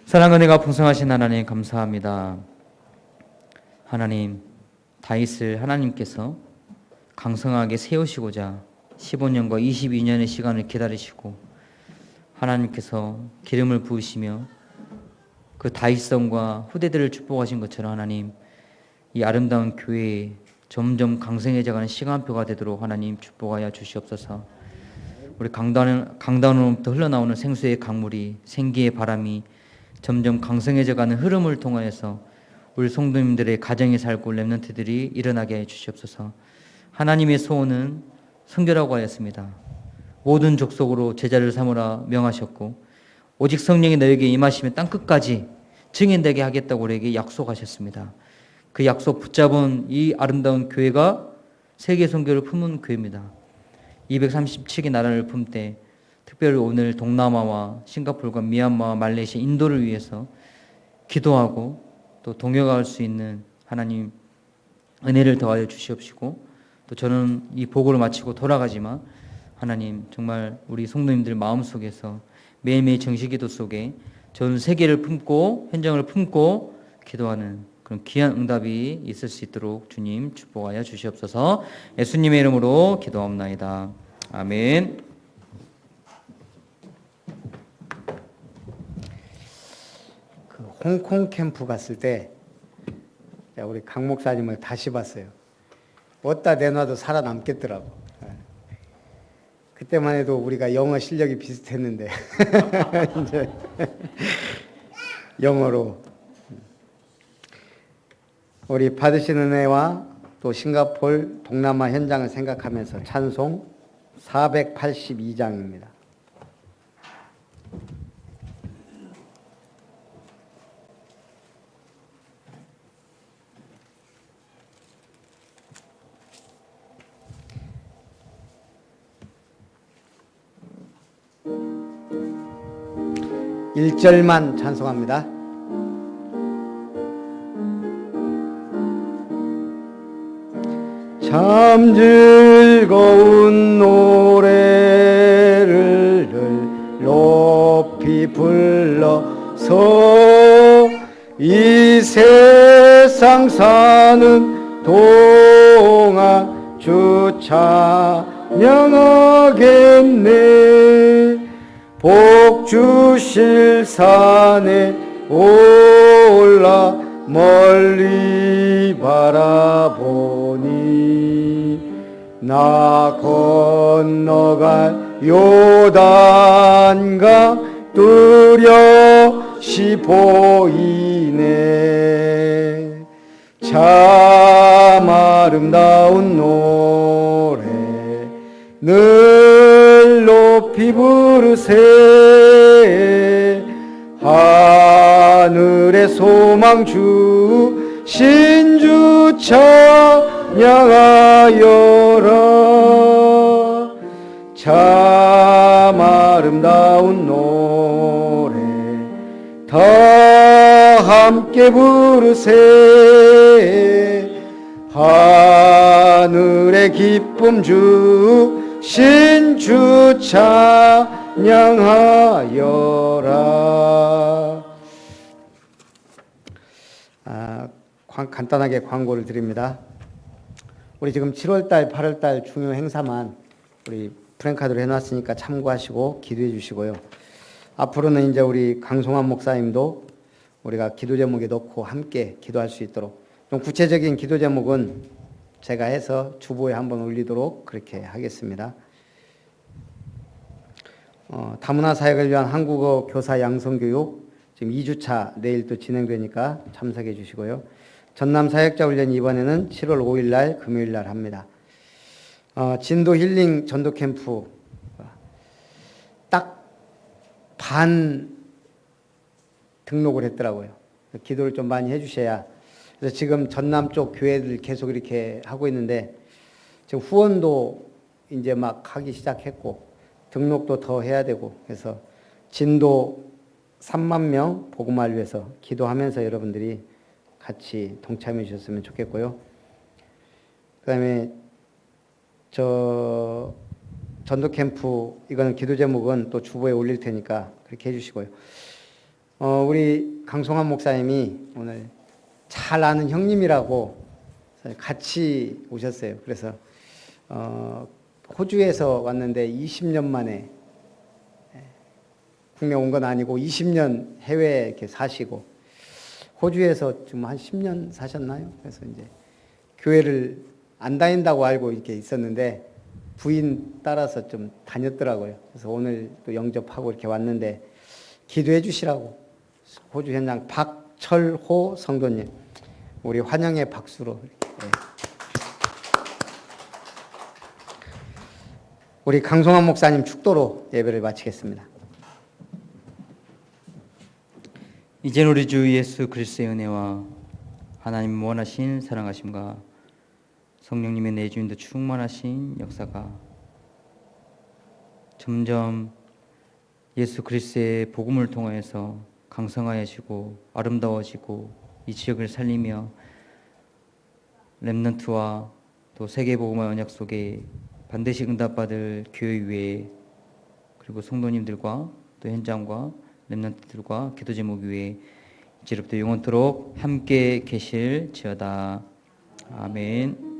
사랑과 은혜가 풍성하신 하나님 감사합니다. 하나님 다윗을 하나님께서 강성하게 세우시고자 15년과 22년의 시간을 기다리시고 하나님께서 기름을 부으시며 그 다윗성과 후대들을 축복하신 것처럼 하나님 이 아름다운 교회에 점점 강성해져가는 시간표가 되도록 하나님 축복하여 주시옵소서. 우리 강단으로부터 흘러나오는 생수의 강물이 생기의 바람이 점점 강성해져가는 흐름을 통하여서 우리 성도님들의 가정에 살고 렘넌트들이 일어나게 해 주시옵소서. 하나님의 소원은 성결하고 하였습니다. 모든 족속으로 제자를 삼으라 명하셨고 오직 성령이 너에게 임하시면 땅끝까지 증인되게 하겠다고 우리에게 약속하셨습니다. 그 약속 붙잡은 이 아름다운 교회가 세계 선교를 품은 교회입니다. 237개 나라를 품되 특별히 오늘 동남아와 싱가포르와 미얀마와 말레이시아, 인도를 위해서 기도하고 또 동역할 수 있는 하나님 은혜를 더하여 주시옵시고 또 저는 이 보고를 마치고 돌아가지만 하나님 정말 우리 성도님들 마음속에서 매일매일 정식기도 속에 전 세계를 품고 현장을 품고 기도하는 그런 귀한 응답이 있을 수 있도록 주님 축복하여 주시옵소서. 예수님의 이름으로 기도합나이다. 아멘. 그 홍콩 캠프 갔을 때 우리 강 목사님을 다시 봤어요. 어디다 내놔도 살아남겠더라고. 그때만 해도 우리가 영어 실력이 비슷했는데 이제 영어로 우리 받으신 은혜와 또 싱가포르 동남아 현장을 생각하면서 찬송 482장입니다. 1절만 찬송합니다. 참 즐거운 노래를 늘 높이 불러서 이 세상 사는 동안 주 찬양하겠네. 복 주실 산에 올라 멀리 바라보니 나 건너갈 요단강 뚜렷이 보이네. 참 아름다운 노래 늘 높이 부르세. 하늘의 소망 주신 주 찬양하여라. 참 아름다운 노래 다 함께 부르세. 하늘의 기쁨 주신 주 찬양하여라. 간단하게 광고를 드립니다. 우리 지금 7월달, 8월달 중요 행사만 우리 프랭카드로 해놨으니까 참고하시고 기도해 주시고요. 앞으로는 이제 우리 강송환 목사님도 우리가 기도 제목에 넣고 함께 기도할 수 있도록 좀 구체적인 기도 제목은 제가 해서 주보에 한번 올리도록 그렇게 하겠습니다. 다문화 사역을 위한 한국어 교사 양성교육 지금 2주차 내일 또 진행되니까 참석해 주시고요. 전남 사역자 훈련 이번에는 7월 5일 날 금요일 날 합니다. 진도 힐링 전도 캠프 딱 반 등록을 했더라고요. 기도를 좀 많이 해주셔야. 그래서 지금 전남 쪽 교회들 계속 이렇게 하고 있는데 지금 후원도 이제 막 하기 시작했고 등록도 더 해야 되고 그래서 진도 3만 명 복음화를 위해서 기도하면서 여러분들이 같이 동참해 주셨으면 좋겠고요. 그 다음에 전도 캠프 이거는 기도 제목은 또 주보에 올릴 테니까 그렇게 해주시고요. 우리 강송환 목사님이 오늘 잘 아는 형님이라고 같이 오셨어요. 그래서 호주에서 왔는데 20년 만에 국내 온 건 아니고 20년 해외에 이렇게 사시고 호주에서 지금 한 10년 사셨나요? 그래서 이제 교회를 안 다닌다고 알고 이렇게 있었는데 부인 따라서 좀 다녔더라고요. 그래서 오늘 또 영접하고 이렇게 왔는데 기도해 주시라고 호주 현장 박철호 성도님 우리 환영의 박수로 네. 우리 강송환 목사님 축도로 예배를 마치겠습니다. 이젠 우리 주 예수 그리스도의 은혜와 하나님 원하신 사랑하심과 성령님의 내주인도 충만하신 역사가 점점 예수 그리스도의 복음을 통하여서 강성하여지고 아름다워지고 이 지역을 살리며 렘넌트와 또 세계복음화 언약 속에 반드시 응답받을 교회 위에 그리고 성도님들과 또 현장과 렘넌트들과 기도 제목 위에 이제부터 영원토록 함께 계실지어다. 아멘.